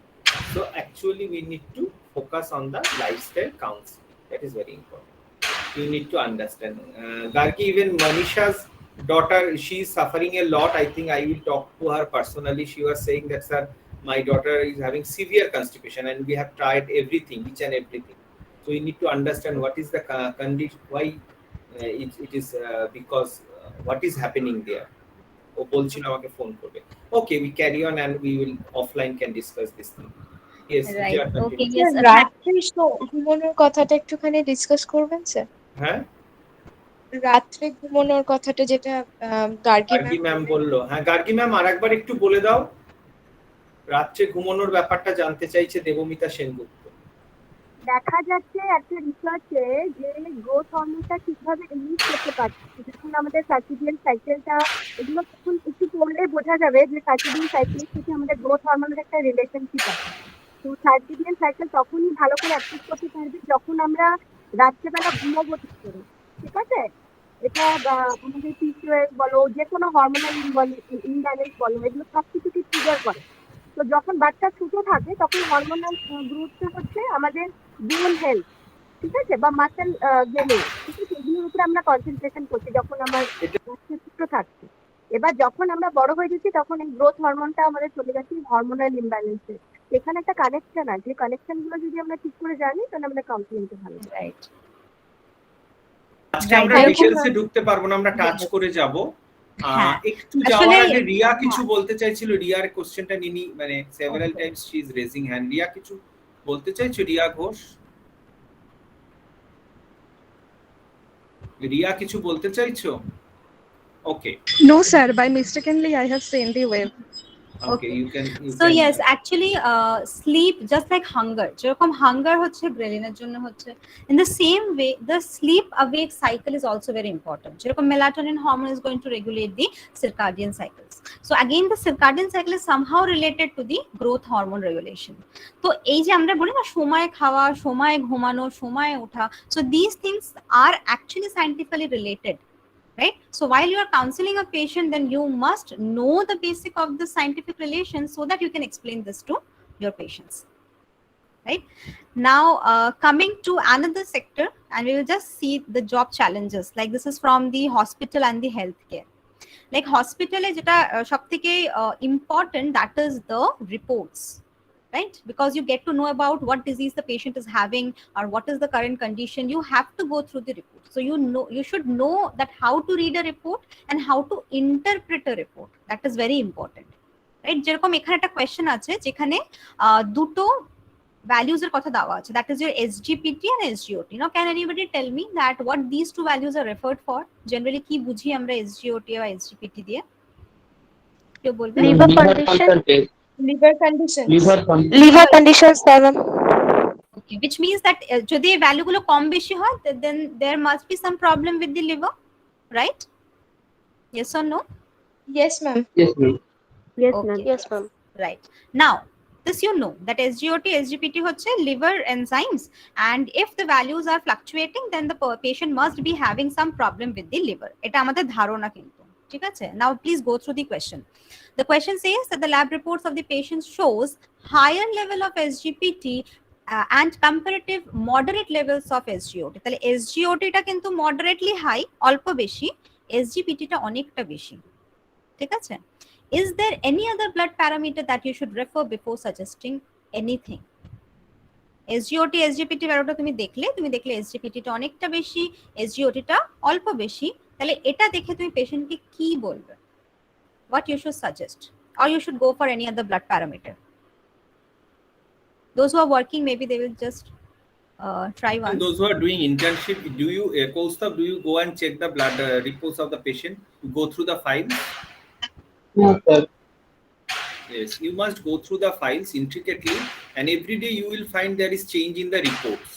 So actually we need to focus on the lifestyle counseling. That is very important. You need to understand. Gargi, even Manisha's daughter, she is suffering a lot. I think I will talk to her personally. She was saying that, sir, my daughter is having severe constipation and we have tried everything, each and everything. So you need to understand what is the condition, why it is because what is happening there. ও বলছিল আমাকে phone করবে। Okay, we carry on and we will offline can discuss this thing. Yes, right. Okay, yes, রাত্রে ঘুমানোর কথাটা একটুখানি discuss করবেন sir? হ্যাঁ, রাত্রে ঘুমানোর কথাটা যেটা গার্গি ম্যাম বললো। হ্যাঁ গার্গি ম্যাম আরেকবার একটু বলে দাও, রাত্রে ঘুমানোর ব্যাপারটা জানতে চাইছে দেবমিতা সেনগুপ্ত। দেখা যাচ্ছে একটা রিসার্চে যে গ্রোথ হরমোনটা ঠিকভাবে রিলিজ করতে পারছে, যখন আমাদের সার্কেডিয়ান সাইকেলটা, এগুলো তখন একটু পড়লে বোঝা যাবে যে সার্কেডিয়ান সাইকেলের সাথে আমাদের গ্রোথ হরমোনের একটা রিলেশনশিপ আছে। তো সার্কেডিয়ান সাইকেল তখনই ভালো করে অ্যাক্টিভ করতে পারবে যখন আমরা রাত্রেবেলা ঘুমাবো ঠিক করে, ঠিক আছে? এটা আমাদের পিসিওএস বলো, যে কোনো হরমোনাল ইমব্যালেন্স বলো, এগুলো সব কিছুকে ট্রিগার করে। তো যখন বাচ্চা ছোট থাকে তখন হরমোনাল গ্রোথটা হচ্ছে আমাদের বোন হেলথ, ঠিক আছে, বা মাসেল গেলে, ঠিক আছে, এগুলোর উপরে আমরা কনসেন্ট্রেশন করছি যখন আমার বাচ্চা ছোট থাকছে। এবার যখন আমরা বড় হয়ে যাচ্ছি তখন এই গ্রোথ হরমোনটা আমাদের চলে যাচ্ছে হরমোনাল ইমব্যালেন্সে। এখানে একটা কানেকশন আছে, কানেকশন গুলো যদি আমরা ঠিক করে জানি তাহলে আমরা কাউন্সিলিংটা ভালো। রাইট। আজকে আমরা ডিটেইলসে ঢুকতে পারবো না, আমরা টাচ করে যাব। একটু যাওয়ার আগে রিয়া কিছু বলতে চাইছিল। রিয়ার কোশ্চেনটা নিনি, মানে several Times she is raising hand. Riya কিছু বলতে চাইছো? রিয়া ঘোষ, রিয়া কিছু বলতে চাইছো? ওকে। No sir, by mistakenly I have sent the web. Okay, you can so yes, actually sleep just like hunger, যেরকম hunger হচ্ছে গ্রেলিনের জন্য হচ্ছে, in the same way the sleep awake cycle is also very important. যেরকম melatonin hormone is going to regulate the circadian cycles, so again the circadian cycle is somehow related to the growth hormone regulation. তো এই যে আমরা বলি না সময় খাওয়া, সময় ঘুমানো, সময় ওঠা, so these things are actually scientifically related, right? So while you are counseling a patient, then you must know the basic of the scientific relation so that you can explain this to your patients, right? Now coming to another sector, and we will just see the job challenges, like this is from the hospital and the healthcare. Like hospital e jeta sobtheke important, that is the reports, right? Because you get to know about what disease the patient is having or what is the current condition. You have to go through the report. So you should know that how to read a report and how to interpret a report. That is very important, right? যেরকম এখানে একটা question আছে যেখানে দুটো values এর কথা দেওয়া আছে, that is your SGPT and SGOT. Now can anybody tell me that what these two values are referred for? Generally কি বুঝি আমরা SGOT বা SGPT দিয়ে? কেউ বলবে? Liver conditions 7. Okay, which means that যদি এই ভ্যালু গুলো কম বেশি হয়, then there must be some problem with the liver, right? Yes or no? Yes ma'am. Yes ma'am. Yes ma'am. Right. Now This you know that SGOT, SGPT হচ্ছে liver enzymes, and if the values are fluctuating, then the patient must be having some problem with the liver. এটা আমাদের ধারণা কিন্তু, ঠিক আছে? Now please go through the question. The question says that the lab reports of the patient shows higher level of SGPT and comparative moderate levels of SGOT. তাহলে SGOT টা কিন্তু moderately high, অল্প বেশি, SGPT টা অনেকটা বেশি, ঠিক আছে? Is there any other blood parameter that you should refer before suggesting anything? SGOT, SGPT ব্যাপারটা তুমি দেখলে SGPT টা অনেকটা বেশি, SGOT টা অল্প বেশি, তাহলে এটা দেখে তুমি পেশেন্টকে কি বলবে? What you should suggest, or you should go for any other blood parameter? Those who are working, maybe they will just try once. And those who are doing internship, do you do you go and check the blood reports of the patient? You go through the files? Yes, sir. Yes, you must go through the files intricately, and every day you will find there is change in the reports.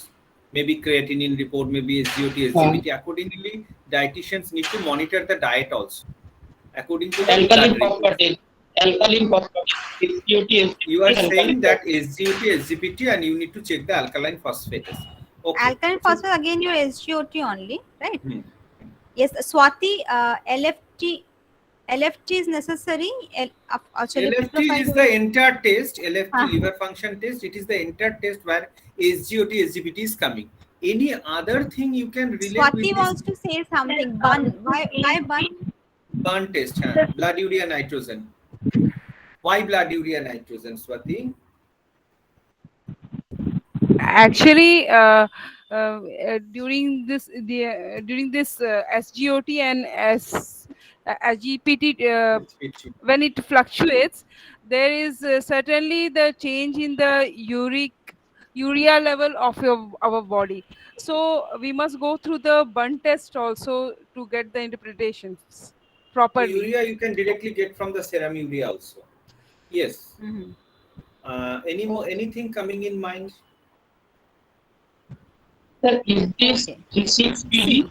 Maybe creatinine report, maybe SGOT, SGPT. Accordingly, dietitians need to monitor the diet also. According to the Alkaline phosphatase, SGOT, you are saying that SGOT, SGPT, and you need to check the alkaline phosphatase. Okay. Alkaline phosphate, again your SGOT only, right? Yes, Swati, LFT is necessary. LFT is the entire test. LFT, liver function test. It is the entire test where SGOT, SGPT is coming. Any other thing you can relate Swati with wants to say something. Bun. Why bun? Bun test. Blood urea nitrogen. Why blood urea nitrogen, Swati? Actually, during this SGOT and SGPT, when it fluctuates, there is certainly the change in the urea level of our body. So we must go through the Bun test also to get the interpretations properly. The urea you can directly get from the serum urea also. Yes. Anything coming in mind? Sir, is this G6PD?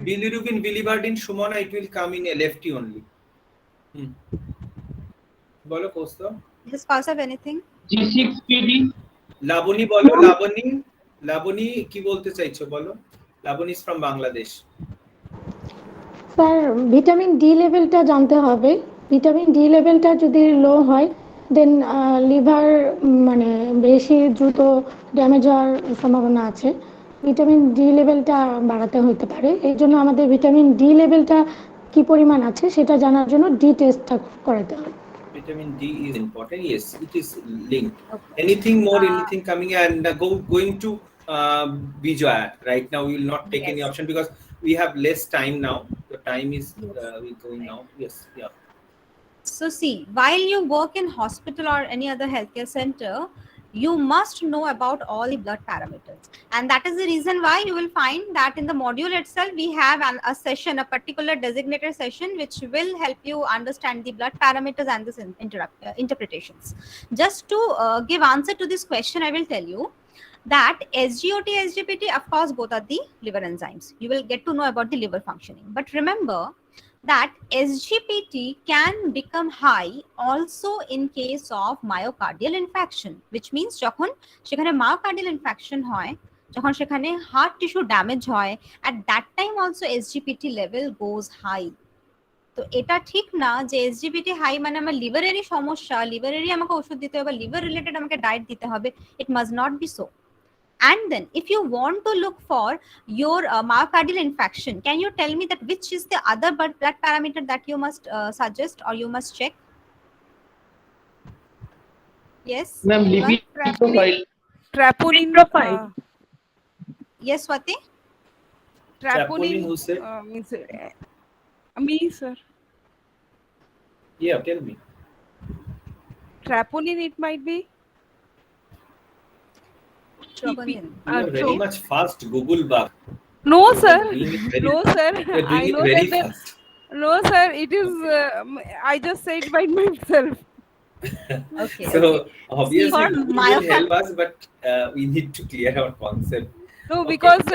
Bilirubin, biliverdin, Shumona, it will come in LFT only. Bolo Costa. This cause of anything? G6PD. Laboni bolo, Laboni ki bolte chaicho bolo? Laboni is from Bangladesh. Sir vitamin D লেভেলটা জানতে হবে। Vitamin D লেভেলটা যদি লো হয় দেন liver মানে বেশি দ্রুত damage হওয়ার সম্ভাবনা আছে। ভিটামিন ডি লেভেলটা বাড়াতে হতে পারে, এই জন্য আমাদের ভিটামিন ডি লেভেলটা কি পরিমাণ আছে সেটা জানার জন্য ডি টেস্টটা করাতে হবে। Vitamin D is important. Yes, it is linked. Anything more? Anything coming? And going to Bijoy right now. We will not take any option because we have less time now. The time is going now. Yes, yeah. So see, while you work in hospital or any other healthcare center, you must know about all the blood parameters, and that is the reason why you will find that in the module itself we have a session, a particular designated session, which will help you understand the blood parameters and this interpretations. Just to give answer to this question, I will tell you that SGOT, SGPT, of course, both are the liver enzymes. You will get to know about the liver functioning, but remember that SGPT can become high also in case of myocardial infarction, which means যখন সেখানে myocardial infarction হয়, যখন সেখানে heart tissue damage হয়, at that time also SGPT level goes high. তো এটা ঠিক না যে SGPT হাই মানে আমার লিভারেরই সমস্যা, লিভারেরই আমাকে ওষুধ দিতে হবে, লিভার রিলেটেড আমাকে ডায়েট দিতে হবে। It must not be so. And then if you want to look for your myocardial infarction, can you tell me that which is the other blood parameter that you must suggest or you must check? Yes, Ma'am, lipid profile. Troponin profile. Yes, Swati? Troponin, who said? Means, me, sir. Yeah, tell me. Troponin, it might be. You are very much fast, Google bug. No, sir. No, sir. You're doing I it know very that. fast. No, sir. It is. I just said by myself. Okay. So obviously, for Google will help us, but we need to clear our concept. No, because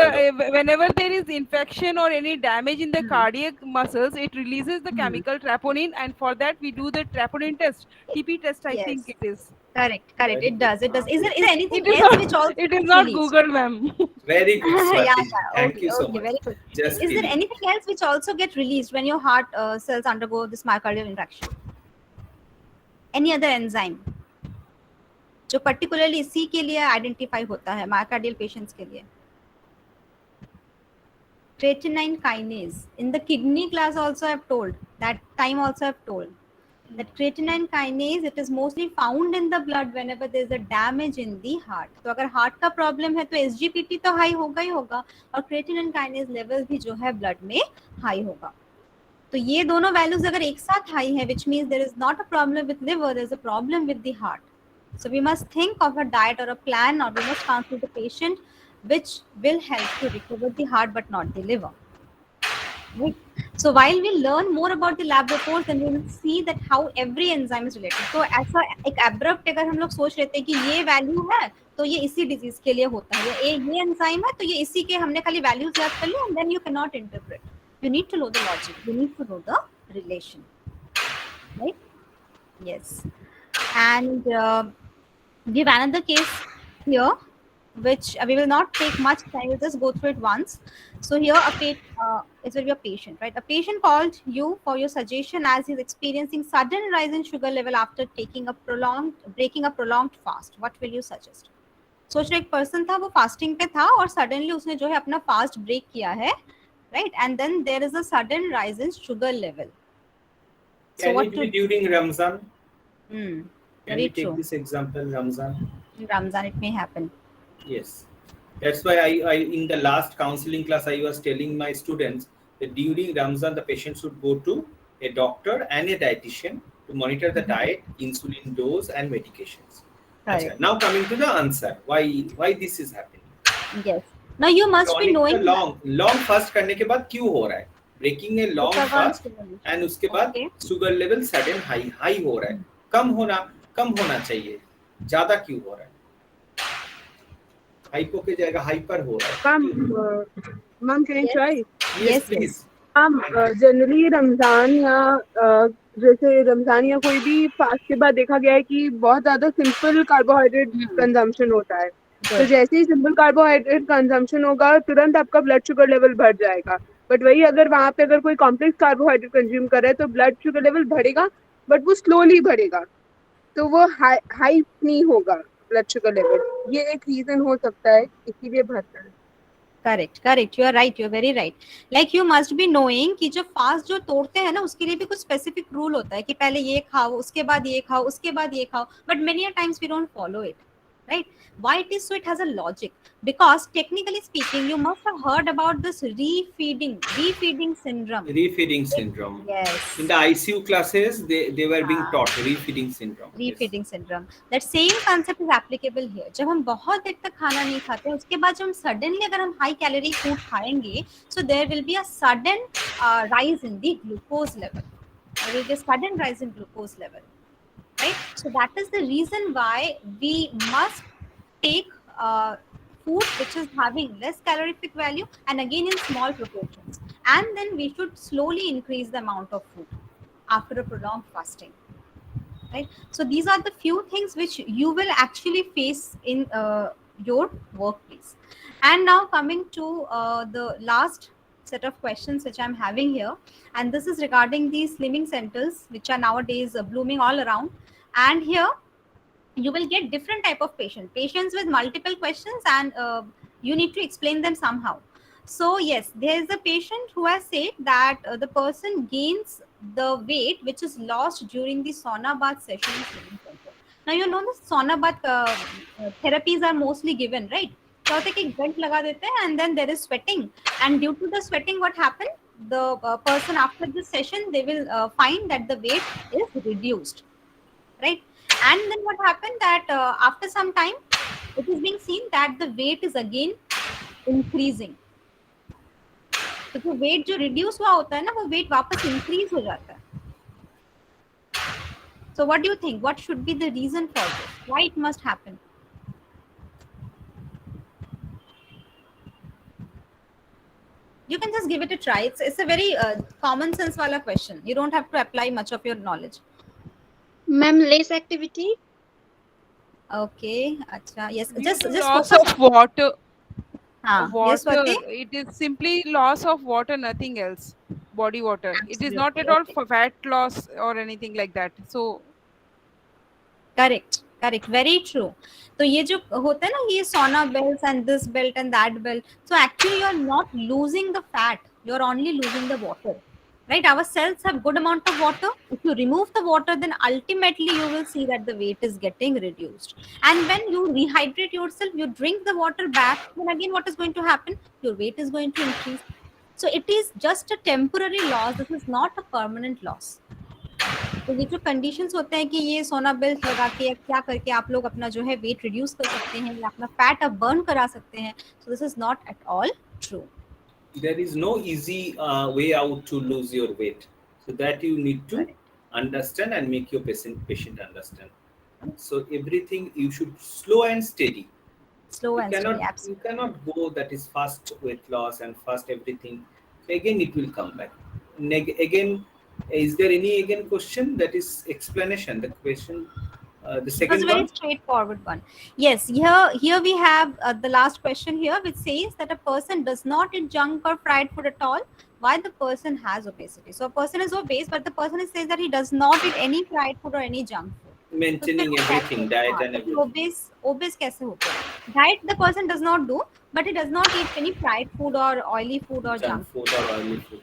whenever there is infection or any damage in the cardiac muscles, it releases the chemical troponin, and for that we do the troponin test. TP test, I think it is. Correct. Very It does. Is there anything It is else not, which also it is gets not released? Google, ma'am. Very good, Yeah, Swati. Thank you so okay, much. very good. Just Is there kidding. anything else which also get released when your heart cells undergo this myocardial infarction? Any other enzyme जो particularly इसी के लिए identify होता है myocardial patients के लिए? Creatinine kinase. In the kidney class also I have told, that time also I have told, that creatinine kinase, it is mostly found in the blood whenever there is a damage in the heart. तो अगर heart का problem है तो SGPT तो high होगा ही होगा और creatinine kinase level भी जो है blood में high होगा. तो ये दोनों values अगर एक साथ high है, which means there is not a problem with liver, there is a problem with the heart. So we must think of a diet or a plan, or we must counsel the patient which will help to recover the heart but not the liver. Right? So while we learn more about the lab reports, then we will see that how every enzyme is related. So ऐसा एक abrupt अगर हम लोग सोच लेते हैं कि ये value है तो ये इसी disease के लिए होता है, ये enzyme है तो ये इसी के हमने खाली values याद कर लिया, and then you cannot interpret. You need to know the logic. You need to know the relation. Right? Yes. And we have another case here, which we will not take much time. We'll just go through it once. So here it will be a patient, right? A patient called you for your suggestion as he's experiencing sudden rise in sugar level after breaking a prolonged fast. What will you suggest? सोच रहे एक person था, वो fasting पे था और suddenly उसने जो है अपना fast break किया है, right? And then there is a sudden rise in sugar level. Can it be during Ramzan? Can we take this example, Ramzan? In Ramzan, it may happen. Yes. That's why I in the last counseling class, I was telling my students that during Ramzan, the patient should go to a doctor and a dietitian to monitor the diet, insulin dose, and medications. Right. Achha, now coming to the answer, why this is happening? Yes. Now you must be knowing. long fast करने के बाद क्यों हो रहा है? Breaking a long fast and उसके बाद sugar level sudden high हो रहा है. कम होना चाहिए. ज़्यादा क्यों हो रहा है? हाइपो के जगह हाइपर हो रहा है. Ma'am, can I try? Yes, please. Generally Ramzan या जैसे रमजान या कोई भी फास्ट के बाद देखा गया है कि बहुत ज्यादा सिंपल कार्बोहाइड्रेट कंजम्पशन होता है. तो जैसे ही सिंपल कार्बोहाइड्रेट कंजम्पशन होगा तुरंत आपका ब्लड शुगर लेवल बढ़ जाएगा. बट वही अगर वहाँ पे अगर कोई कॉम्प्लेक्स कार्बोहाइड्रेट कंज्यूम कर रहा है तो ब्लड शुगर लेवल बढ़ेगा, बट वो स्लोली बढ़ेगा, तो वो हाई नहीं होगा ब्लड शुगर लेवल. ये एक रीजन हो सकता है, इसीलिए बढ़ता है. Correct. You are right. You are very right. Like you must be knowing कि जो फास्ट जो तोड़ते हैं ना उसके लिए भी कुछ स्पेसिफिक रूल होता है कि पहले ये खाओ, उसके बाद ये खाओ, उसके बाद ये खाओ. But many a times we don't follow it. Right? Why it is so? It has a logic. Because technically speaking, you must have heard about this refeeding syndrome. Refeeding syndrome. Yes. In the ICU classes, they were being taught refeeding syndrome. Refeeding syndrome. That same concept is applicable here. जब हम बहुत देर तक खाना नहीं खाते, उसके बाद जब हम suddenly अगर हम high calorie food खाएंगे, so there will be a sudden rise in the glucose level. There will be a sudden rise in glucose level. Right? So that is the reason why we must take food which is having less calorific value and again in small proportions. And then we should slowly increase the amount of food after a prolonged fasting. Right? So these are the few things which you will actually face in your workplace. And now coming to the last set of questions which I'm having here, and this is regarding the slimming centers which are nowadays blooming all around. And here you will get different type of patients with multiple questions, and you need to explain them somehow. So yes, there is a patient who has said that the person gains the weight which is lost during the sauna bath session in slimming center. Now you know the sauna bath therapies are mostly given, right? So एक belt लगा देते हैं and then there is sweating, and due to the sweating what happened, the person after this session they will find that the weight is reduced, right? And then what happened that after some time it is being seen that the weight is again increasing. तो जो weight जो reduce हुआ होता है ना, वो weight वापस increase हो जाता है. So what do you think? What should be the reason for this? Why it must happen? You can just give it a try. It's a very common sense wala question. You don't have to apply much of your knowledge. Ma'am, less activity? Okay. Acha. Yes. Due Just to just loss focus. of water. Yes, Water. Swati? It is simply loss of water, nothing else. Body water. It is not at Absolutely. all Okay. for fat loss or anything like that. So Correct. Correct. Very true. तो ये जो होता है ना ये sauna belts and this belt and that belt. So actually you're not losing the fat. You're only losing the water. Right? Our cells have good amount of water. If you remove the water, then ultimately you will see that the weight is getting reduced. And when you rehydrate yourself, you drink the water back, then again what is going to happen? Your weight is going to increase. So it is just a temporary loss. This is not a permanent loss. तो ये जो conditions होते हैं कि ये सोना belt लगा के क्या करके आप लोग अपना जो है वेट रिड्यूस कर सकते हैं या अपना फैट आप बर्न करा सकते हैं, so this is not at all true. There is no easy way out to lose your weight, so that you need to understand and make your patient understand. So everything you should slow and steady. You cannot go that is fast weight loss and fast everything. Again it will come back. Again, is there any question that is explanation? The question, the second It was a very one. straightforward one. Yes, here we have the last question here, which says that a person does not eat junk or fried food at all. Why the person has obesity? So a person is obese, but the person says that he does not eat any fried food or any junk food. Maintaining everything, diet and everything. Obese कैसे होता है? Diet the person does not do, but he does not eat any fried food or oily food or junk food. Food or oily food.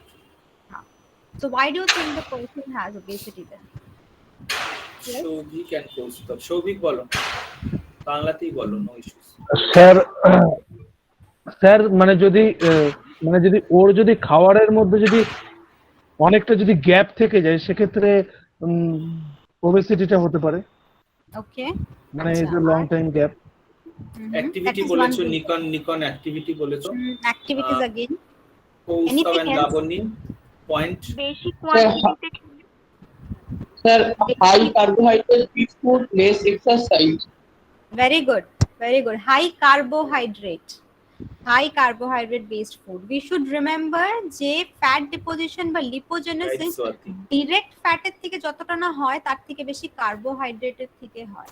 So why do you think the person has obesity then? Yes? Shobhik and Kaustubh. Shobhik bolo. বাংলাতেই বলো, no issues. Sir মানে যদি ওর যদি খাবারের মধ্যে যদি অনেকটা যদি গ্যাপ থেকে যায় সেক্ষেত্রে ওবেসিটিটা হতে পারে। ওকে, মানে এই যে লং টাইম গ্যাপ। অ্যাক্টিভিটি বলেছো, নিকন অ্যাক্টিভিটি বলেছো। Activities again. Kaustubh and Lavanya, point. Basic quantity. Sir, high carbohydrate food, less exercise. Very good, very good. High carbohydrate based food. We should remember যে fat deposition বা lipogenesis direct fat এর থেকে যতটা না হয় তার থেকে বেশি carbohydrate এর থেকে হয়.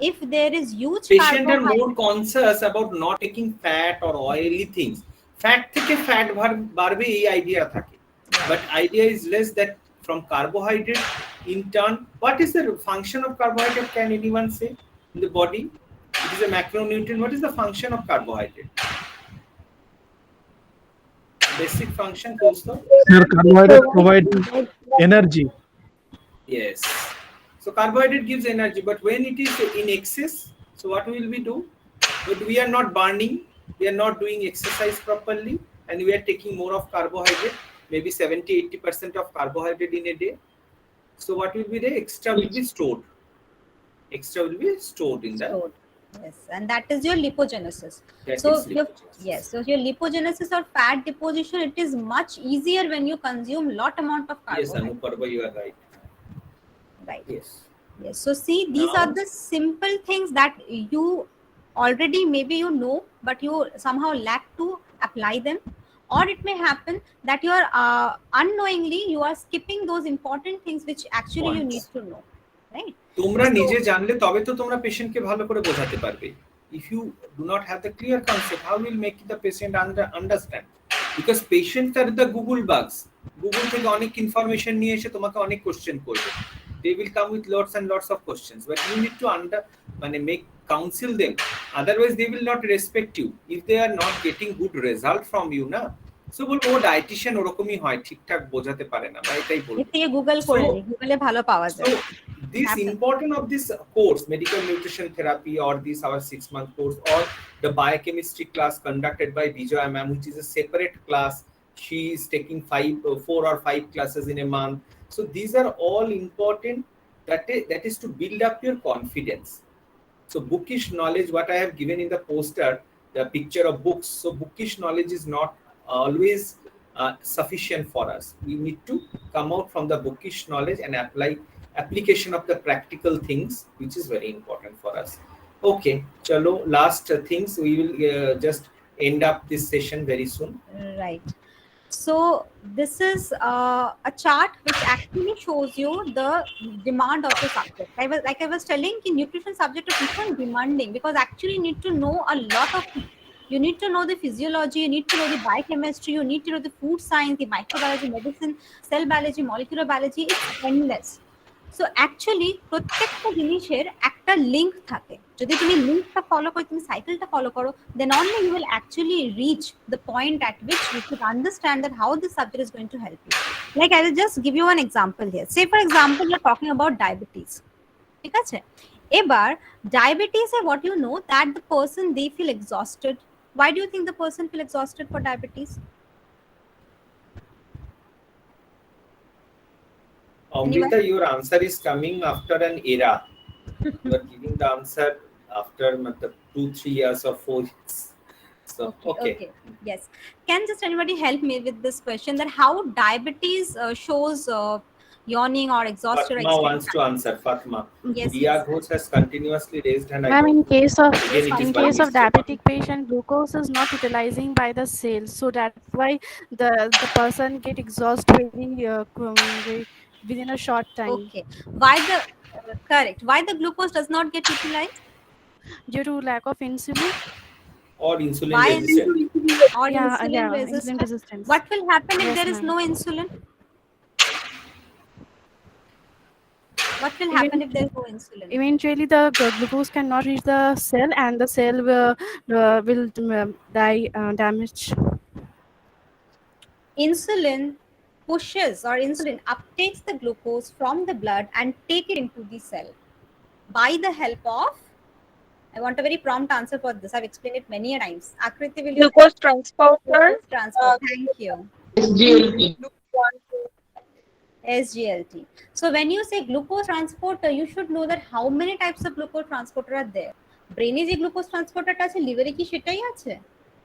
If there is huge Patients are more conscious about not taking fat or oily things. Fat থেকে fat বাড়বে এই আইডিয়া থাকে, but idea is less that from carbohydrate in turn. What is the function of carbohydrate? Can anyone say in the body? It is a macronutrient. What is the function of carbohydrate? Basic function, Kaustubh? Sir, carbohydrate provides energy. Yes. So carbohydrate gives energy, but when it is in excess, so what will we do? But we are not burning, we are not doing exercise properly, and we are taking more of carbohydrate, maybe 70-80% of carbohydrate in a day. So what will be the extra will be stored. Extra will be stored in that. Yes, and that is your lipogenesis. That So is lipogenesis. so your lipogenesis or fat deposition, it is much easier when you consume lot amount of Yes, carbohydrate. Anuparva, you are right. Right. Yes. Yes. So see, these Now- are the simple things that you already maybe you know, but you somehow lack to apply them. Or it may happen that you are unknowingly you are skipping those important things which actually you Points. need to know, right? তোমরা নিজে জানলে তবে তো তোমরা পেশেন্টকে ভালো করে বোঝাতে পারবে। If you do not have the clear concept, how will make the patient understand? Because patients are the Google bugs. Google থেকে অনেক ইনফরমেশন নিয়ে এসে তোমাকে অনেক কোশ্চেন করবে। They will come with lots and lots of questions, but you need to make counsel them. Otherwise, they will not respect you if they are not getting good result from you, na. So বলবো ও dietician ওরকমই হয়, ঠিকঠাক বোঝাতে পারে না, বা এটাই বলবো। এর থেকে গুগল করে নি, গুগলে ভালো পাওয়া যায়। This important of this course, medical nutrition therapy, or this our 6-month course, or the biochemistry class conducted by Bijoy ma'am, which is a separate class. She is taking 4 or 5 classes in a month. So these are all important. That is to build up your confidence. So bookish knowledge, what I have given in the poster, the picture of books. So bookish knowledge is not always sufficient for us. We need to come out from the bookish knowledge and application of the practical things, which is very important for us. Okay, chalo, last things, we will just end up this session very soon. Right. So this is a chart which actually shows you the demand of the subject. I was telling, ki nutrition subject is even demanding because actually you need to know a lot of things. You need to know the physiology, you need to know the biochemistry, you need to know the food science, the microbiology, medicine, cell biology, molecular biology. It's endless. So actually প্রত্যেকটা জিনিসের একটা link থাকে, যদি তুমি লিঙ্কটা follow করো, তুমি সাইকেলটা ফলো করো, then only you will actually reach the point at which you should understand that how this subject is going to help you. Like I will just give you an example here. Say for example you're talking about diabetes, ঠিক আছে? এবার diabetes A what you know that the person they feel exhausted. Why do you think the person feel exhausted for diabetes? Amrita, your answer is coming after an era. You are giving the answer after 2-3 years or 4 years. So okay. Yes. Can just anybody help me with this question, that how diabetes shows yawning or exhaustion? Fatma wants to answer. Fatma. Yes. Dia Ghosh has continuously raised hand. Ma'am, in case of mistake. diabetic patient, glucose is not utilizing by the cells, so that's why the person get exhausted within a short time. Okay. Why the correct? Why the glucose does not get utilized? Due to lack of insulin. Or insulin Why resistant. Or Yeah, insulin insulin resistance. What will happen if Yes, there is ma'am. no insulin? What will happen if there is no insulin? Eventually, the glucose cannot reach the cell, and the cell will die damaged. Insulin pushes, or insulin uptakes the glucose from the blood and take it into the cell by the help of, I want a very prompt answer for this. I've explained it many a times. Akriti, will you? Glucose transporter. Glucose transport. Thank you. SGLT. SGLT. So when you say glucose transporter, you should know that how many types of glucose transporter are there. ব্রেনে যে glucose ট্রান্সপোর্টারটা আছে, লিভারে কি সেটাই আছে?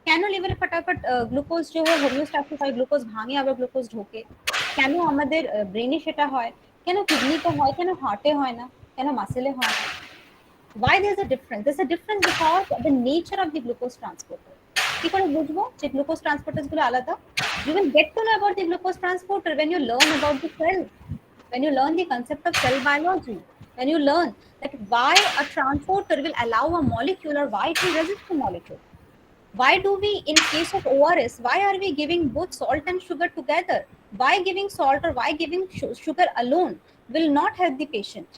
কেন লিভারে ফটাফট গ্লুকোজ যে হয় হোমিওস্ট্যাসিস হয়, গ্লুকোজ ভাঙে আবার গ্লুকোজ ঢোকে? কেন আমাদের ব্রেনে সেটা হয়? কেন কিডনিতে হয়? কেন হার্টে হয় না? কেন মাসেলে হয় না? Why there's a difference? There's a difference because of the nature of the glucose transporter. কি করে বুঝবো যে গ্লুকোজ ট্রান্সপোর্টারস গুলো আলাদা? You will get to know about the glucose transporter when you learn about the cell, when you learn the concept of cell biology, when you learn that why a transporter will allow a molecule or why it will resist a molecule. Why do we, in case of ORS, why are we giving both salt and sugar together? Why giving salt or why giving sugar alone will not help the patient?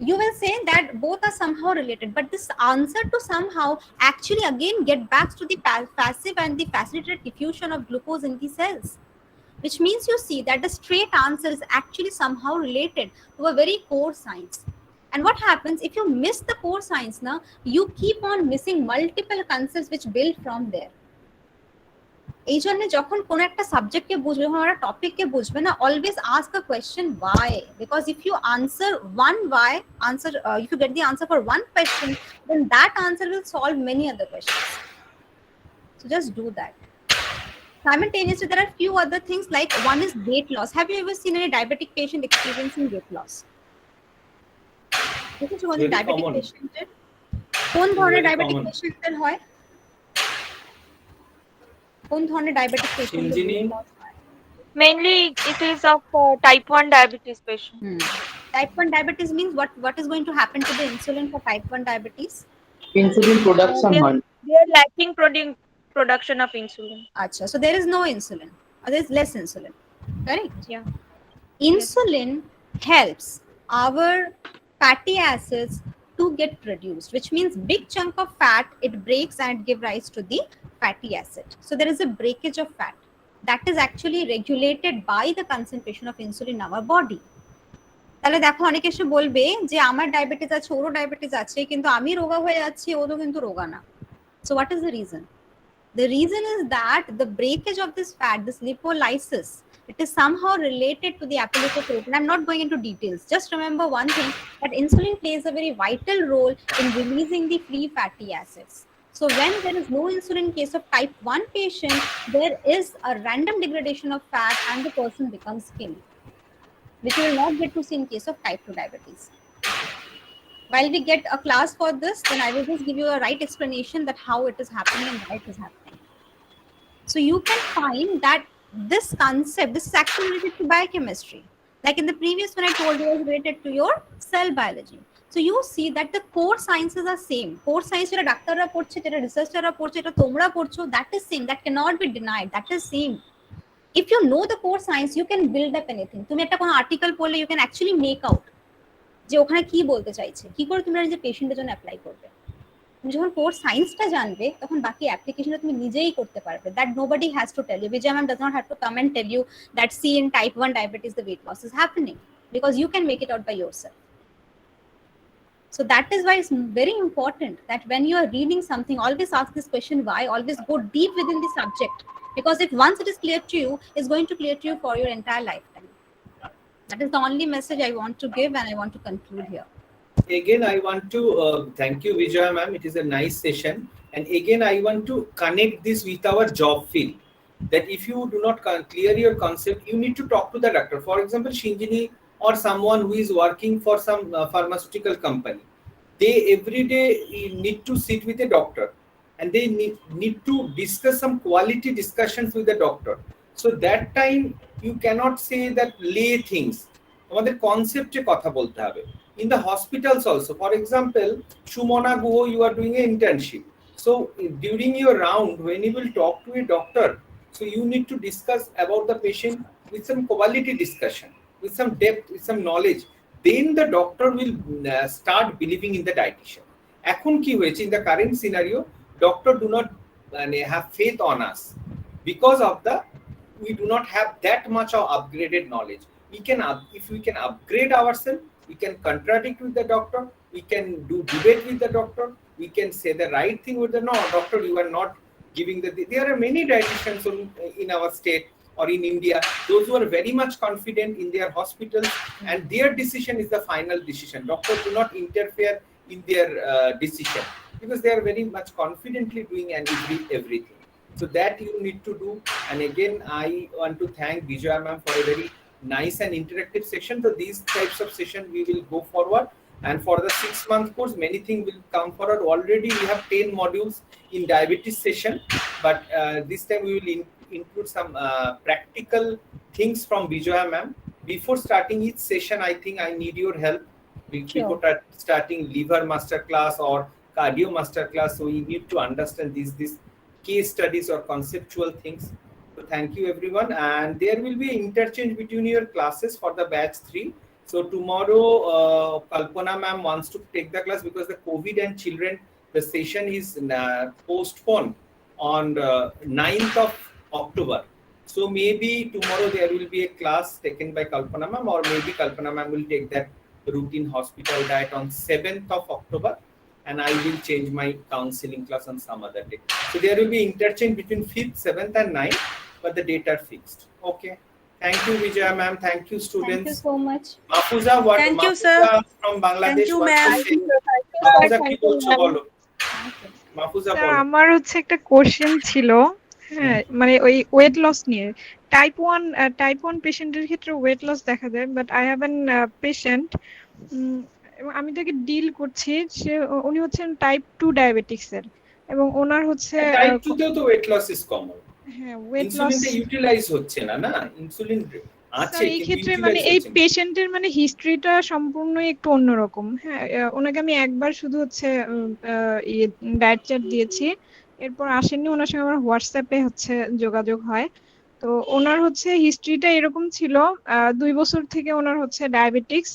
You will say that both are somehow related, but this answer to somehow actually again get back to the passive and the facilitated diffusion of glucose in the cells, which means you see that the straight answer is actually somehow related to a very core science. And what happens if you miss the core science now, you keep on missing multiple concepts which build from there. এই জন্য যখন কোন একটা সাবজেক্টকে বুঝবে, কোন একটা টপিককে বুঝবে না, always ask a question why, because if you answer one why answer, if you get the answer for one question, then that answer will solve many other questions. So just do that. Simultaneously, there are few other things, like one is weight loss. Have you ever seen any diabetic patient experiencing weight loss? This is one diabetic patient. কোন ধরনের diabetic পেশেন্টদের হয়? কোন ধরনের diabetic patient? Mainly it is of type 1 diabetes patient. Type 1 diabetes means what is going to happen to the insulin for type 1 diabetes? Insulin production. They are lacking production of insulin. Acha, so there is no insulin, or there is less insulin, correct? Yeah. Insulin helps our fatty acids to get produced, which means big chunk of fat it breaks and give rise to the fatty acid. So there is a breakage of fat that is actually regulated by the concentration of insulin in our body. তাহলে দেখো অনেকে এসে বলবে যে আমার diabetes আছে, ওরও diabetes আছে, কিন্তু আমি রোগা হয়ে যাচ্ছি, ও তো কিন্তু রোগা না। So what is the reason? The reason is that the breakage of this fat, this lipolysis, it is somehow related to the apolipoprotein. I'm not going into details. Just remember one thing, that insulin plays a very vital role in releasing the free fatty acids. So when there is no insulin in case of type 1 patient, there is a random degradation of fat and the person becomes skinny, which you will not get to see in case of type 2 diabetes. While we get a class for this, then I will just give you a right explanation that how it is happening and why it is happening. So you can find that this concept, this is actually related to biochemistry. Like in the previous one I told you, was related to your cell biology. So you see that the core sciences are same. Core science jeta doctor ra porche, jeta researcher ra porche, jeta tomra porcho, that is same. That cannot be denied. That is same. If you know the core science, you can build up anything. তুমি একটা কোনো article পড়লে you can actually make out যে ওখানে কি বলতে চাইছে, কি করে তুমি নিজে পেশেন্টের জন্য অ্যাপ্লাই করবে। তুমি যখন কোর সায়েন্সটা জানবে তখন বাকি অ্যাপ্লিকেশনটা তুমি নিজেই করতে পারবে। That nobody has to tell you. Vijaya ma'am does not have to come and tell you that see in type 1 diabetes the weight loss is happening, because you can make it out by yourself. So that is why it's very important that when you are reading something, always ask this question why, always go deep within the subject, because if once it is clear to you, it's going to clear to you for your entire lifetime. That is the only message I want to give, and I want to conclude here. Again, I want to thank you, Vijaya ma'am. It is a nice session. And again, I want to connect this with our job field. That if you do not clear your concept, you need to talk to the doctor. For example, Shinjini or someone who is working for some pharmaceutical company, they every day need to sit with a doctor, and they need to discuss some quality discussions with the doctor. So that time you cannot say that lay things. আমাদের কনসেপ্টে কথা বলতে হবে। In the hospitals also, for example, Shumona Guho, you are doing an internship. So during your round, when you will talk to a doctor, so you need to discuss about the patient with some quality discussion, with some depth, with some knowledge. Then the doctor will start believing in the dietitian. এখন কি হয়েছে, in the current scenario, doctor do not have faith on us because of the we do not have that much of upgraded knowledge. We can if we can upgrade ourselves, we can contradict with the doctor, we can do debate with the doctor, we can say the right thing with the no doctor, you are not giving the. There are many dietitians in our state or in India, those who are very much confident in their hospitals, and their decision is the final decision. Doctors do not interfere in their decision because they are very much confidently doing everything. So that you need to do. And again, I want to thank Vijaya ma'am for a very nice and interactive session. So these types of session we will go forward, and for the 6-month course many things will come forward. Already we have 10 modules in diabetes session, but this time we will include some practical things from Vijaya ma'am. Before starting each session, I think I need your help. Before starting liver master class or cardio master class, so we need to understand these case studies or conceptual things. So thank you everyone, and there will be interchange between your classes for the batch 3. So tomorrow Kalpana ma'am wants to take the class because the COVID and children, the session is postponed on 9th of October. So maybe tomorrow there will be a class taken by Kalpana ma'am, or maybe Kalpana ma'am will take that routine hospital diet on 7th of October, and I will change my counseling class on some other day. So there will be interchange between 5th, 7th and 9th, but the date are fixed. Okay. Thank you, Vijaya ma'am. Thank you, students. Thank you so much. Mafuza, what? Thank you, Mafuza sir. from Bangladesh. Thank you, what to ma'am. say? Mafuza, কি বলছো বলো? Mahfuza sir বলো। আমার হচ্ছে একটা question ছিল, হ্যাঁ মানে ওই ওয়েট লস নিয়ে। টাইপ 1 পেশেন্টের ক্ষেত্রে ওয়েট লস দেখা যায়, but I have an patient, এবং আমি তাকে ডিল করছি, উনি হচ্ছেন টাইপ 2 ডায়াবেটিক্সের, এবং ওনার হচ্ছে টাইপ 2 তেও তো ওয়েট লস ইজ কমন। হ্যাঁ ওয়েট লস ইনসুলিনটা ইউটিলাইজ হচ্ছে না ইনসুলিন আছে, এই ক্ষেত্রে মানে এই পেশেন্টের মানে হিস্ট্রিটা সম্পূর্ণই একটু অন্যরকম। হ্যাঁ ওনাকে আমি একবার শুধু হচ্ছে ডায়েট চার্ট দিয়েছি, এরপর আসেননি, ওনার সঙ্গে আমার হোয়াটসঅ্যাপে হচ্ছে যোগাযোগ হয়। তো ওনার হচ্ছে হিস্ট্রিটা এরকম ছিল, 2 বছর থেকে ওনার হচ্ছে ডায়াবেটিক্স।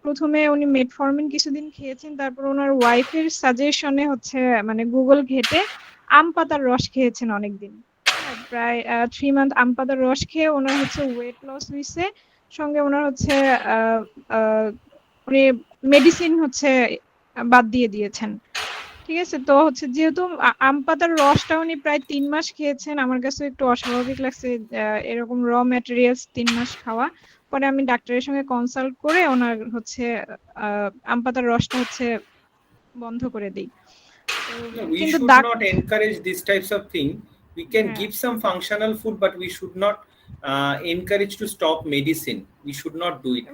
প্রথমে উনি মেটফরমিন কিছুদিন খেয়েছেন, তারপর ওনার ওয়াইফের সাজেশনে হচ্ছে মানে গুগল ঘেটে আম পাতার রস খেয়েছেন অনেকদিন, প্রায় 3 মান্থ আম পাতার রস খেয়ে ওনার হচ্ছে ওয়েট লস হয়েছে। সঙ্গে ওনার হচ্ছে উনি মেডিসিন হচ্ছে বাদ দিয়ে দিয়েছেন। ঠিক আছে, তো হচ্ছে যেহেতু আম পাতার রসটা উনি প্রায় 3 মাস খেয়েছেন, আমার কাছে একটু অস্বাভাবিক লাগছে এরকম র ম্যাটেরিয়ালস 3 মাস খাওয়া। পরে আমি ডাক্তারের সঙ্গে কনসাল্ট করে ওনার হচ্ছে আম পাতার রসটা হচ্ছে বন্ধ করে দিই। We should not encourage these types of thing. We can give some functional food, but we should not encourage to stop medicine. We should not do it.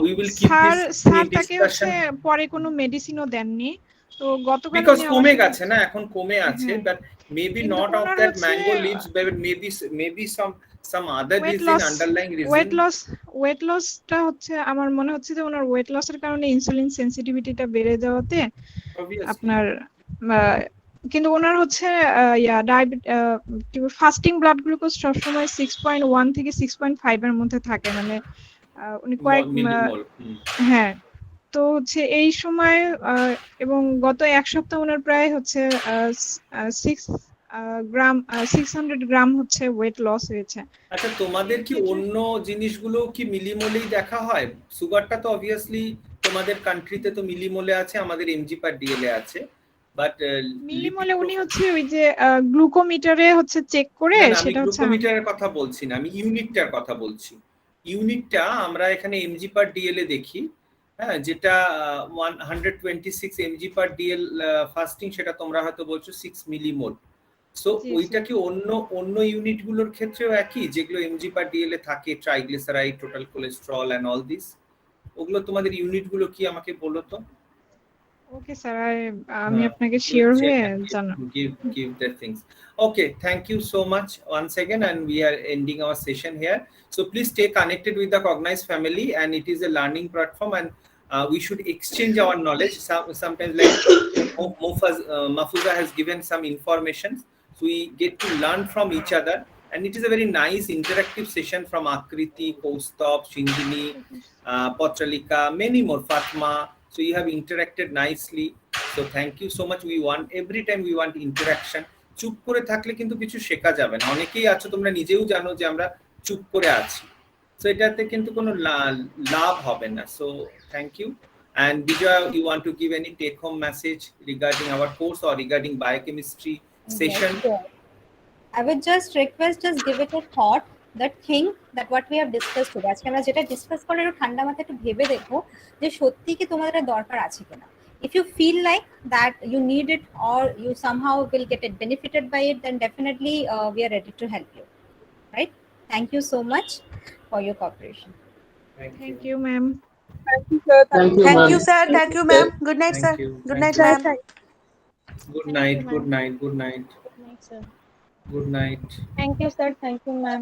We will keep this sir তাকে হচ্ছে পরে কোনো মেডিসিনও দেননি, তো গতকাল because উনি কমে আমার গেছে না, এখন কমে আছে, বাট মেবি কিন্তু নট অফ ওনার দ্যাট হচ্ছে mango leaves, but maybe some other weight reason, loss underlying weight reason. লসটা হচ্ছে আমার মনে হচ্ছে যে ওনার ওয়েট লসের কারণে ইনসুলিন সেনসিটিভিটিটা বেড়ে যাওয়াতে Obviously. আপনার কিন্তু ওনার হচ্ছে ফাস্টিং ব্লাড গ্লুকোজ সবসময় 6.1 থেকে 6.5 এর মধ্যে থাকে, মানে উনি কয়েক মিলিমোল। হ্যাঁ, তো হচ্ছে এই সময় এবং গত এক সপ্তাহ ওনার প্রায় হচ্ছে 600 গ্রাম হচ্ছে ওয়েট লস হয়েছে। আচ্ছা, তোমাদের কি অন্য জিনিসগুলো কি মিলিমোলেই দেখা হয়? সুগারটা তো অবভিয়াসলি তোমাদের কান্ট্রিতে তো মিলিমোলে আছে, আমাদের এমজি পার ডিএল আছে, বাট মিলিমোলে উনি হচ্ছে ওই যে গ্লুকোমিটারে হচ্ছে চেক করে সেটা হচ্ছে গ্লুকোমিটারের কথা বলছি না, আমি ইউনিটটার কথা বলছি। ইউনিটটা আমরা এখানে এমজি পার ডিএল এ দেখি, হ্যাঁ, যেটা 126 এমজি পার ডিএল ফাস্টিং, সেটা তোমরা হয়তো বলছো 6 মিলিমোল। সো ওইটা কি অন্য ইউনিট গুলোর ক্ষেত্রেও একই, যেগুলো এমজি পার ডিএল এ থাকে, triglyceride, total cholesterol and all this, ওগুলো তোমাদের ইউনিট গুলো কি আমাকে বলো তো? ওকে স্যার, আমি আপনাকে শিওর হয়ে জানাবো। Give the things. Okay, thank you so much once again, and we are ending our session here. So please stay connected with the Cognize family, and it is a learning platform, and we should exchange our knowledge. Sometimes, like Mafuza has given some information, so we get to learn from each other, and it is a very nice interactive session from Akriti, Kaustubh, Shinjini, Potralika, many more, Fatma. So you have interacted nicely. So thank you so much. We want, every time we want interaction. চুপ করে থাকলে কিন্তু কিছু শেখা যাবে না। অনেকেই আছো, তোমরা নিজেও জানো যে আমরা চুপ করে আছি, সো এটাতে কিন্তু কোনো লাভ হবে না। So thank you. And Bijoy, you want to give any take home message regarding our course or regarding biochemistry session? Yes, sure. I would just request, just give it a thought, that think that what we have discussed today, আজকে আমরা যেটা discuss করলে একটু ঠান্ডা মাথায় একটু ভেবে দেখো যে সত্যি কি তোমাদের দরকার আছে কিনা। If you feel like that you need it or you somehow will get benefited by it, then definitely we are ready to help you. Right? Thank you so much for your cooperation. Thank you, ma'am. Thank you, sir. Thank you, sir. Thank you, ma'am. Good night, sir. Good night, ma'am. Good night. Good night. Good night. Good night, sir. Good night. Thank you, sir. Thank you, ma'am.